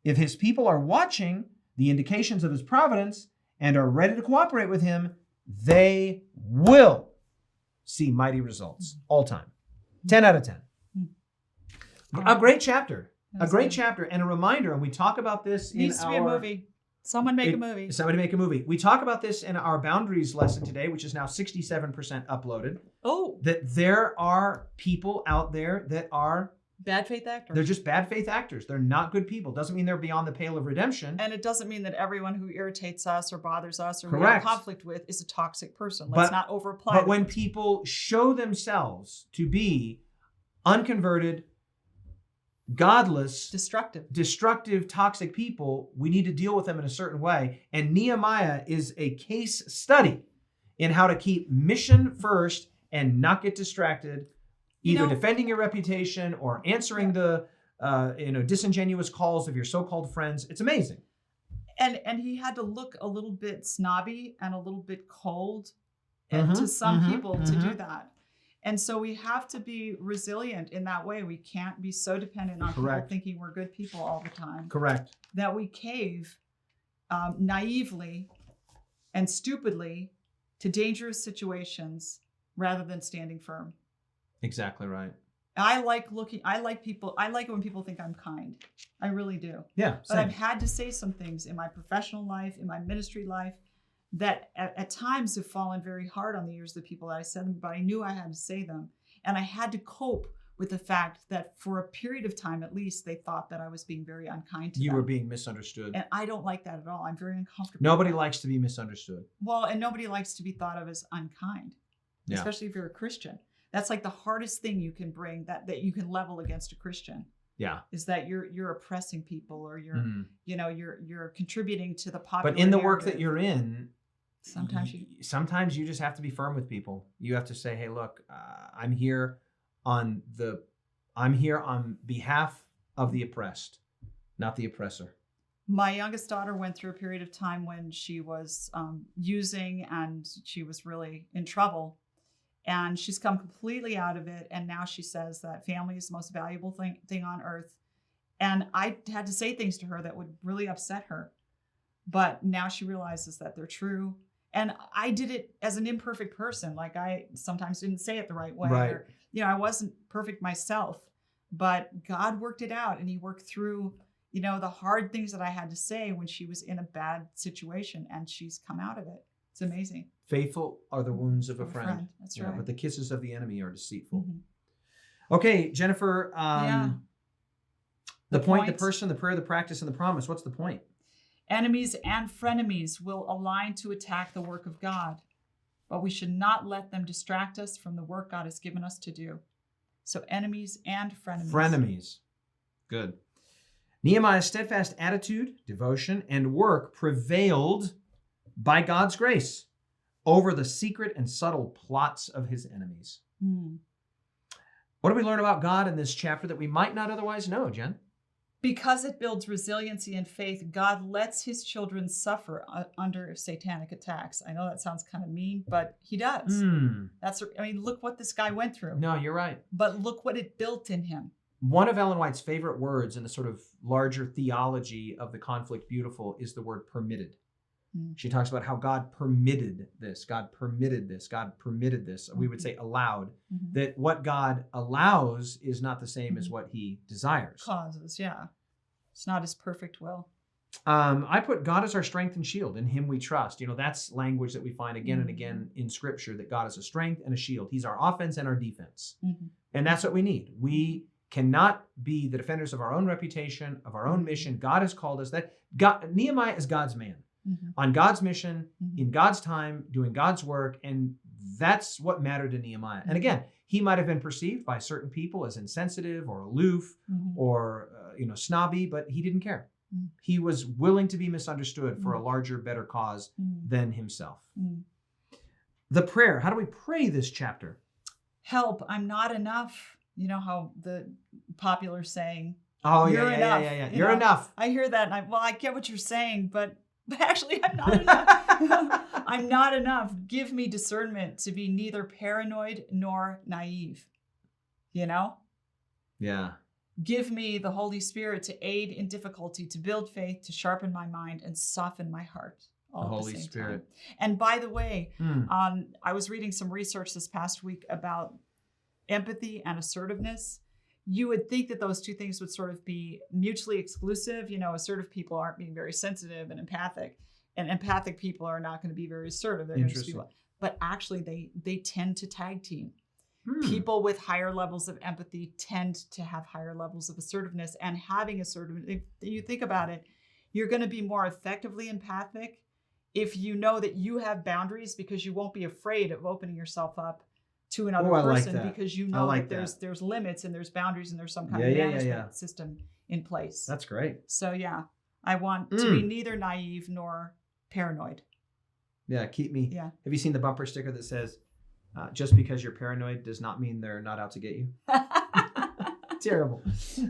A: If his people are watching the indications of his providence and are ready to cooperate with him, they will see mighty results all time. 10 out of 10. A great chapter. A great chapter and a reminder, and we talk about this in our...
B: Needs to be a movie. Someone make a movie.
A: Somebody make a movie. We talk about this in our boundaries lesson today, which is now 67% uploaded.
B: Oh.
A: That there are people out there that are
B: Bad faith actors.
A: They're just bad faith actors. They're not good people. Doesn't mean they're beyond the pale of redemption.
B: And it doesn't mean that everyone who irritates us or bothers us or we
A: Correct.
B: have conflict with is a toxic person. Let's not overplay.
A: But when people show themselves to be unconverted, godless, destructive, toxic people, we need to deal with them in a certain way. And Nehemiah is a case study in how to keep mission first and not get distracted, either defending your reputation or answering the disingenuous calls of your so-called friends. It's amazing.
B: And he had to look a little bit snobby and a little bit cold to some people to do that. And so we have to be resilient in that way. We can't be so dependent on people thinking we're good people all the time.
A: Correct.
B: That we cave naively and stupidly to dangerous situations rather than standing firm.
A: Exactly right.
B: I like it when people think I'm kind. I really do.
A: Yeah.
B: But I've had to say some things in my professional life, in my ministry life, that at times have fallen very hard on the ears of the people that I said them, but I knew I had to say them. And I had to cope with the fact that for a period of time, at least, they thought that I was being very unkind to them.
A: You were being misunderstood.
B: And I don't like that at all. I'm very uncomfortable.
A: Nobody likes to be misunderstood.
B: Well, and nobody likes to be thought of as unkind, especially if you're a Christian. That's like the hardest thing you can bring that you can level against a Christian.
A: Yeah.
B: Is that you're oppressing people or you're contributing to the popular
A: But in the
B: narrative.
A: work that you're in,
B: sometimes
A: you just have to be firm with people. You have to say, "Hey, look, I'm here on behalf of the oppressed, not the oppressor."
B: My youngest daughter went through a period of time when she was using and she was really in trouble. And she's come completely out of it. And now she says that family is the most valuable thing on earth. And I had to say things to her that would really upset her. But now she realizes that they're true. And I did it as an imperfect person. Like I sometimes didn't say it the right way.
A: Right.
B: Or, I wasn't perfect myself. But God worked it out. And he worked through, the hard things that I had to say when she was in a bad situation. And she's come out of it. It's amazing.
A: Faithful are the wounds of a friend.
B: That's right.
A: But the kisses of the enemy are deceitful. Mm-hmm. Okay, Jennifer. The point, the person, the prayer, the practice, and the promise. What's the point?
B: Enemies and frenemies will align to attack the work of God, but we should not let them distract us from the work God has given us to do. So enemies and frenemies.
A: Frenemies. Good. Nehemiah's steadfast attitude, devotion, and work prevailed by God's grace over the secret and subtle plots of his enemies. What do we learn about God in this chapter that we might not otherwise know, Jen?
B: Because it builds resiliency and faith, God lets his children suffer under satanic attacks. I know that sounds kind of mean, but he does. Look what this guy went through.
A: No, you're right.
B: But look what it built in him.
A: One of Ellen White's favorite words in the sort of larger theology of the conflict beautiful is the word permitted. She talks about how God permitted this. God permitted this. God permitted this. We would say allowed. That what God allows is not the same as what he desires.
B: Causes, yeah. It's not his perfect will.
A: I put God as our strength and shield. In him we trust. That's language that we find again and again in Scripture, that God is a strength and a shield. He's our offense and our defense. And that's what we need. We cannot be the defenders of our own reputation, of our own mission. God has called us that. Nehemiah is God's man. On God's mission, in God's time, doing God's work. And that's what mattered to Nehemiah. And again, he might have been perceived by certain people as insensitive or aloof or snobby, but he didn't care. He was willing to be misunderstood for a larger, better cause than himself. The prayer. How do we pray this chapter?
B: Help, I'm not enough. You know how the popular saying,
A: you're enough. Yeah. You're enough.
B: I hear that and I get what you're saying, but actually, I'm not enough. I'm not enough. Give me discernment to be neither paranoid nor naive. Yeah. Give me the Holy Spirit to aid in difficulty, to build faith, to sharpen my mind, and soften my heart. All the Holy Spirit. Time. And by the way, I was reading some research this past week about empathy and assertiveness. You would think that those two things would sort of be mutually exclusive. Assertive people aren't being very sensitive and empathic. And empathic people are not going to be very assertive. They're going to be, but actually they tend to tag team. People with higher levels of empathy tend to have higher levels of assertiveness, and having assertiveness, if you think about it, you're going to be more effectively empathic if you know that you have boundaries, because you won't be afraid of opening yourself up to another person, because you know that there's limits and there's boundaries and there's some kind of management system in place.
A: That's great.
B: So I want to be neither naive nor paranoid.
A: Yeah, keep me.
B: Yeah.
A: Have you seen the bumper sticker that says, just because you're paranoid does not mean they're not out to get you? Terrible.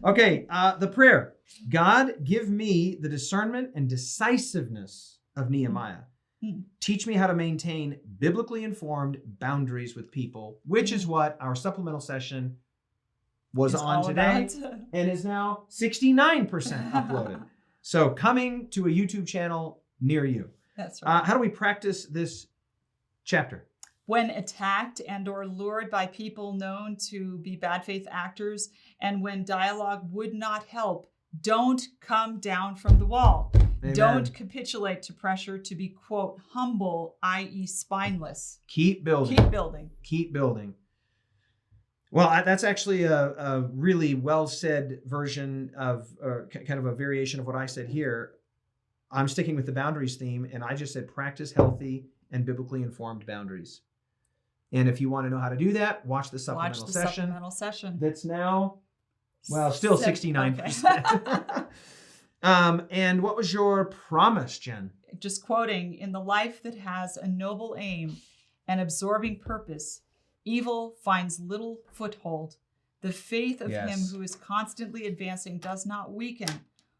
A: Okay, the prayer. God, give me the discernment and decisiveness of Nehemiah. Teach me how to maintain biblically informed boundaries with people, which is what our supplemental session was on today and is now 69% uploaded. So coming to a YouTube channel near you.
B: That's right.
A: How do we practice this chapter?
B: When attacked and or lured by people known to be bad faith actors, and when dialogue would not help, don't come down from the wall.
A: Amen.
B: Don't capitulate to pressure to be, quote, humble, i.e. spineless.
A: Keep building.
B: Keep building.
A: Keep building. Well, that's actually a really well said version of, or kind of a variation of what I said here. I'm sticking with the boundaries theme, and I just said practice healthy and biblically informed boundaries. And if you want to know how to do that, watch the supplemental session. That's now, well, still 69%. Okay. And what was your promise, Jen?
B: Just quoting, in the life that has a noble aim and absorbing purpose, evil finds little foothold. The faith of him who is constantly advancing does not weaken,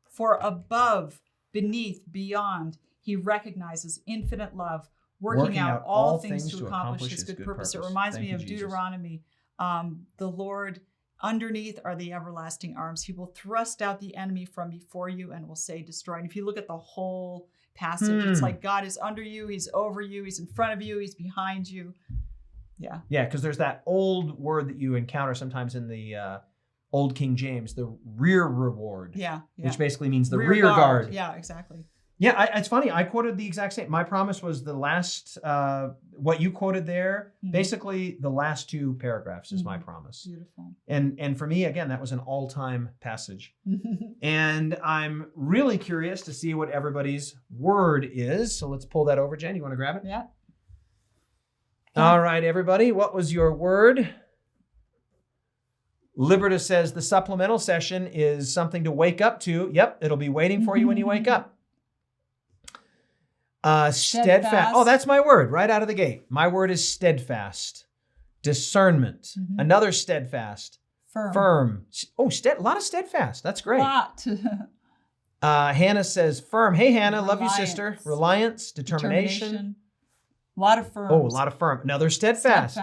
B: for above, beneath, beyond, he recognizes infinite love, working out all things to accomplish his good purpose. It reminds me of Deuteronomy. The Lord, underneath are the everlasting arms. He will thrust out the enemy from before you and will say, destroy. And if you look at the whole passage, it's like God is under you, he's over you, he's in front of you, he's behind you. Yeah.
A: Yeah, because there's that old word that you encounter sometimes in the Old King James, the rear reward.
B: Yeah.
A: Which basically means the rear guard.
B: Yeah, exactly.
A: Yeah, it's funny. I quoted the exact same. My promise was the last, what you quoted there. Basically, the last two paragraphs is my promise.
B: Beautiful.
A: And for me, again, that was an all-time passage. And I'm really curious to see what everybody's word is. So let's pull that over, Jen. You want to grab it?
B: Yeah.
A: All right, everybody. What was your word? Liberta says the supplemental session is something to wake up to. Yep, it'll be waiting for you when you wake up. Steadfast. Oh, that's my word right out of the gate. My word is steadfast. Discernment. Another steadfast. Firm. Oh, a lot of steadfast. That's great. Hannah says firm. Hey, Hannah. Love you, sister. Reliance. Determination.
B: A lot of firms.
A: Oh, a lot of firm. Another steadfast.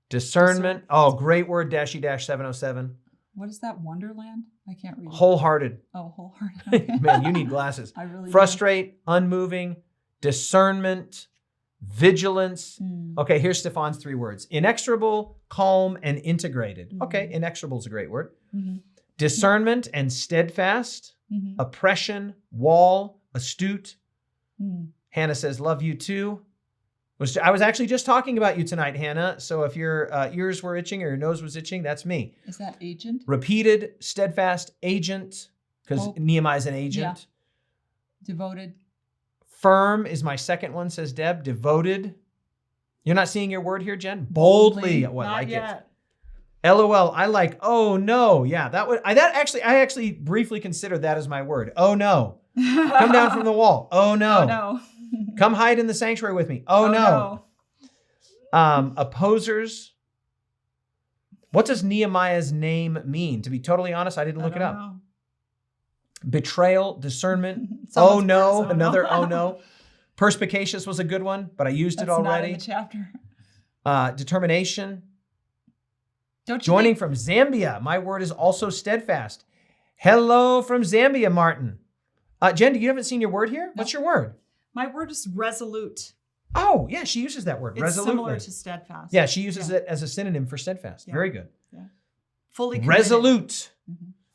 A: Discernment. Oh, great word. -707.
B: What is that? Wonderland? I can't read it.
A: Wholehearted.
B: Oh, wholehearted. Okay.
A: Man, you need glasses.
B: I really
A: Frustrate, unmoving, discernment, vigilance. Okay, here's Stefan's 3 words. Inexorable, calm, and integrated. Okay, inexorable is a great word. Discernment and steadfast. Oppression, wall, astute. Hannah says, love you too. I was actually just talking about you tonight, Hannah. So if your ears were itching or your nose was itching, that's me.
B: Is that agent?
A: Repeated, steadfast, agent, because Nehemiah's an agent.
B: Yeah. Devoted.
A: Firm is my second one, says Deb. Devoted. You're not seeing your word here, Jen? Boldly. Oh, I like it. LOL. I like, oh no. Yeah, I actually briefly considered that as my word. Oh no. Come down from the wall. Oh no.
B: Oh no.
A: Come hide in the sanctuary with me. Oh no. Opposers. What does Nehemiah's name mean? To be totally honest, I didn't look it up.
B: Know.
A: Betrayal, discernment. Oh no. Another oh no. Perspicacious was a good one, but I used it already.
B: Not in the chapter.
A: Determination. Joining from Zambia. My word is also steadfast. Hello from Zambia, Martin. Jen, you haven't seen your word here? What's your word?
B: My word is resolute.
A: Oh, yeah, she uses that word,
B: it's
A: resolutely.
B: Similar to steadfast.
A: Yeah, she uses it as a synonym for steadfast. Yeah. Very good.
B: Yeah. Fully committed.
A: Resolute.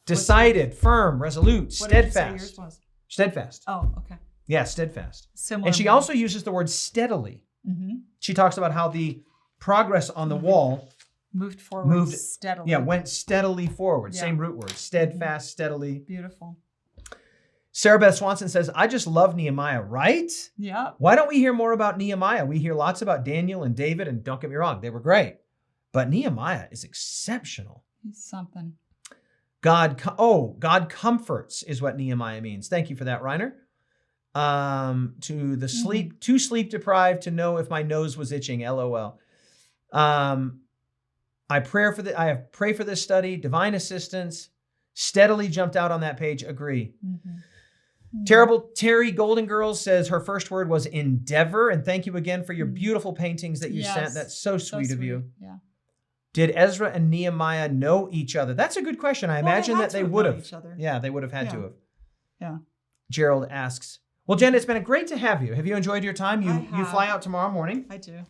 A: Decided, firm, resolute,
B: what
A: steadfast.
B: Did you say yours was?
A: Steadfast.
B: Oh, okay.
A: Yeah, steadfast.
B: Similar.
A: And she also uses the word steadily. She talks about how the progress on the wall.
B: Moved forward steadily.
A: Yeah, went steadily forward.
B: Yeah.
A: Same root word. Steadfast, steadily.
B: Beautiful.
A: Sarah Beth Swanson says, I just love Nehemiah, right?
B: Yeah.
A: Why don't we hear more about Nehemiah? We hear lots about Daniel and David, and don't get me wrong, they were great. But Nehemiah is exceptional.
B: He's something.
A: God comforts is what Nehemiah means. Thank you for that, Reiner. Too sleep deprived to know if my nose was itching. LOL. I pray for this study. Divine assistance. Steadily jumped out on that page. Agree. Terrible Terry Golden Girls says her first word was endeavor. And thank you again for your beautiful paintings that you sent. That's so sweet of you.
B: Yeah.
A: Did Ezra and Nehemiah know each other? That's a good question. I imagine that they would have.
B: Each other.
A: Yeah, they would have had to have.
B: Yeah.
A: Gerald asks, well, Jen, it's been great to have you. Have you enjoyed your time? You fly out tomorrow morning.
B: I do.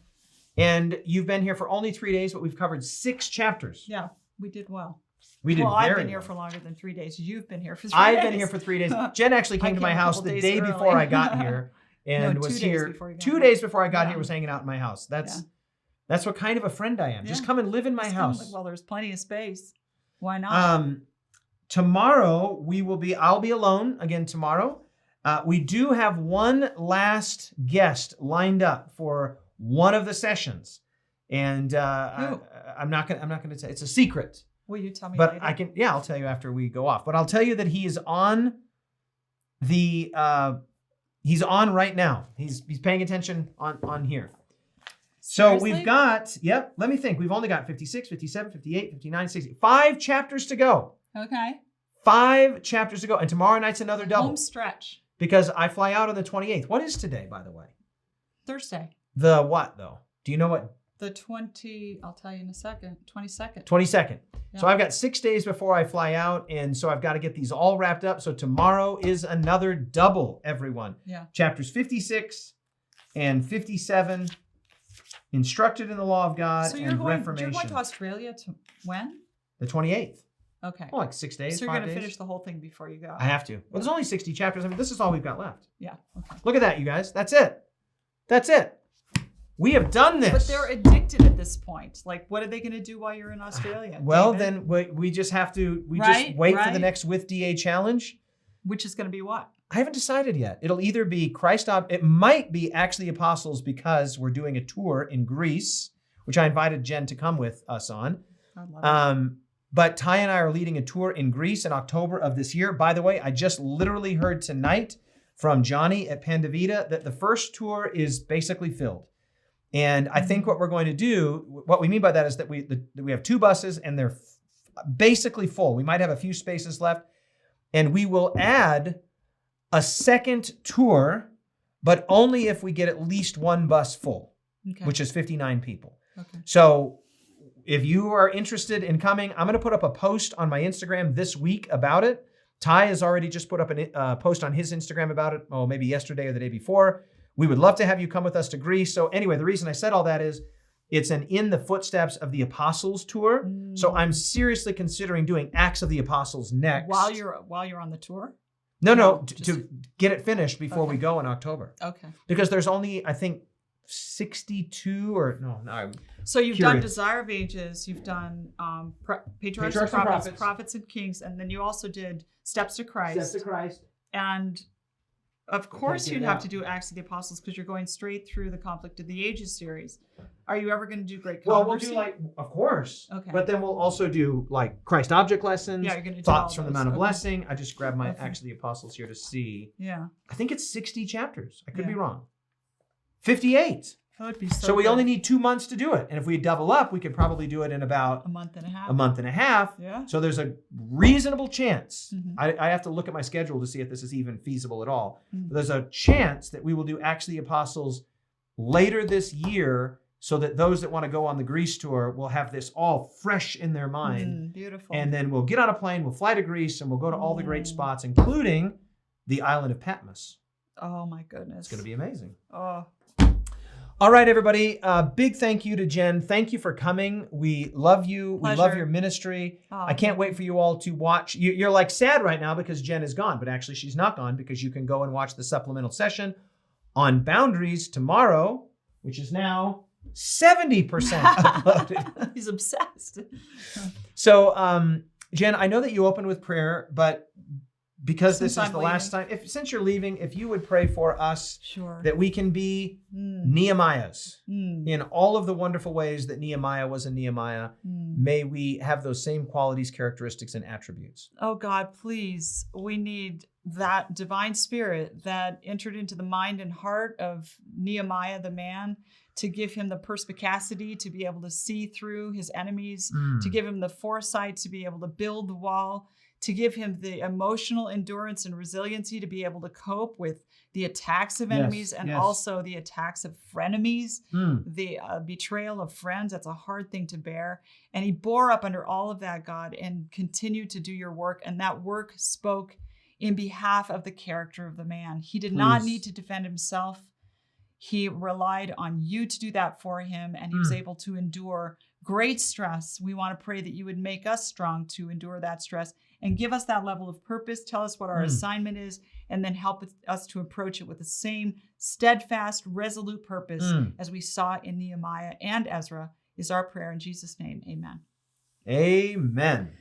A: And you've been here for only 3 days, but we've covered 6 chapters.
B: Yeah, we did well.
A: I've
B: been here for longer than 3 days. You've been here for 3 days.
A: I've been here for 3 days. Jen actually came to my house the day before I got here and was here. 2 days before I got here, was hanging out in my house. That's what kind of a friend I am. Just come and live in my house.
B: Well, there's plenty of space. Why not?
A: Tomorrow I'll be alone again tomorrow. We do have one last guest lined up for one of the sessions, and I'm not gonna tell. It's a secret.
B: Will you tell me?
A: But
B: later?
A: I can. Yeah, I'll tell you after we go off. But I'll tell you that he is on the. He's on right now. He's paying attention on here. So
B: Seriously?
A: we've got. Yep. Let me think. We've only got 56, 57, 58, 59, 60. 5 chapters to go.
B: Okay.
A: 5 chapters to go, and tomorrow night's another double.
B: Home stretch.
A: Because I fly out on the 28th. What is today, by the way?
B: Thursday.
A: The what, though? Do you know what?
B: The 20, I'll tell you in a second, 22nd.
A: 22nd.
B: Yeah.
A: So I've got 6 days before I fly out, and so I've got to get these all wrapped up. So tomorrow is another double, everyone.
B: Yeah.
A: Chapters 56 and 57, Instructed in the Law of God and Reformation.
B: You're going to Australia when?
A: The 28th.
B: Okay.
A: Well, like 6 days,
B: So you're
A: 5
B: going to
A: days.
B: finish the whole thing before you go.
A: I have to. Well, there's only 60 chapters. I mean, this is all we've got left.
B: Yeah. Okay.
A: Look at that, you guys. That's it. That's it. We have done this.
B: But they're addicted at this point. Like, what are they going to do while you're in Australia?
A: Well,
B: David?
A: then we just have to, just wait for the next With DA challenge.
B: Which is going to be what?
A: I haven't decided yet. It'll either be it might be Acts of the Apostles because we're doing a tour in Greece, which I invited Jen to come with us on.
B: I love it.
A: But Ty and I are leading a tour in Greece in October of this year. By the way, I just literally heard tonight from Johnny at Pandavita that the first tour is basically filled. And I think what we're going to do, what we mean by that is that we have 2 buses and they're basically full. We might have a few spaces left. And we will add a second tour, but only if we get at least 1 bus full, which is 59 people.
B: Okay.
A: So if you are interested in coming, I'm going to put up a post on my Instagram this week about it. Ty has already just put up a post on his Instagram about it, maybe yesterday or the day before. We would love to have you come with us to Greece. So anyway, the reason I said all that is it's an In the Footsteps of the Apostles tour. So I'm seriously considering doing Acts of the Apostles next.
B: While you're on the tour?
A: No, to get it finished before we go in October.
B: Okay.
A: Because there's only, I think, 62 or no.
B: So you've done Desire of Ages, you've done Patriarchs and Prophets and Kings, and then you also did Steps to Christ. And of course you'd have to do Acts of the Apostles because you're going straight through the Conflict of the Ages series. Are you ever going to do Great Controversy?
A: Well, we'll do of course.
B: Okay.
A: But then we'll also do Christ Object Lessons,
B: you're going to do
A: Thoughts
B: all
A: from the
B: those.
A: Mount of Blessing. I just grabbed my Acts of the Apostles here to see.
B: Yeah.
A: I think it's 60 chapters. I could be wrong. 58.
B: That would be
A: so we only need 2 months to do it. And if we double up, we could probably do it in about
B: a month and a
A: half.
B: Yeah.
A: So there's a reasonable chance. I have to look at my schedule to see if this is even feasible at all. But there's a chance that we will do Acts of the Apostles later this year so that those that want to go on the Greece tour will have this all fresh in their mind.
B: Beautiful.
A: And then we'll get on a plane, we'll fly to Greece, and we'll go to all the great spots, including the island of Patmos.
B: Oh, my goodness.
A: It's going to be amazing.
B: Oh.
A: All right, everybody. Big thank you to Jen. Thank you for coming. We love you.
B: Pleasure.
A: We love your ministry.
B: Oh.
A: I can't wait for you all to watch. You're like sad right now because Jen is gone, but actually she's not gone because you can go and watch the supplemental session on Boundaries tomorrow, which is now 70% uploaded.
B: He's obsessed.
A: So, Jen, I know that you opened with prayer, but because
B: Since
A: this is
B: I'm
A: the last time, since you're leaving, if you would pray for us
B: Sure.
A: that we can be Nehemiahs in all of the wonderful ways that Nehemiah was a Nehemiah, may we have those same qualities, characteristics, and attributes.
B: Oh God, please. We need that divine spirit that entered into the mind and heart of Nehemiah, the man, to give him the perspicacity to be able to see through his enemies, to give him the foresight to be able to build the wall, to give him the emotional endurance and resiliency to be able to cope with the attacks of enemies and also the attacks of frenemies, the betrayal of friends. That's a hard thing to bear. And he bore up under all of that, God, and continued to do your work. And that work spoke in behalf of the character of the man. He did not need to defend himself. He relied on you to do that for him, and he was able to endure great stress. We want to pray that you would make us strong to endure that stress and give us that level of purpose. Tell us what our assignment is, and then help us to approach it with the same steadfast, resolute purpose as we saw in Nehemiah and Ezra, is our prayer in Jesus' name. Amen.
A: Amen.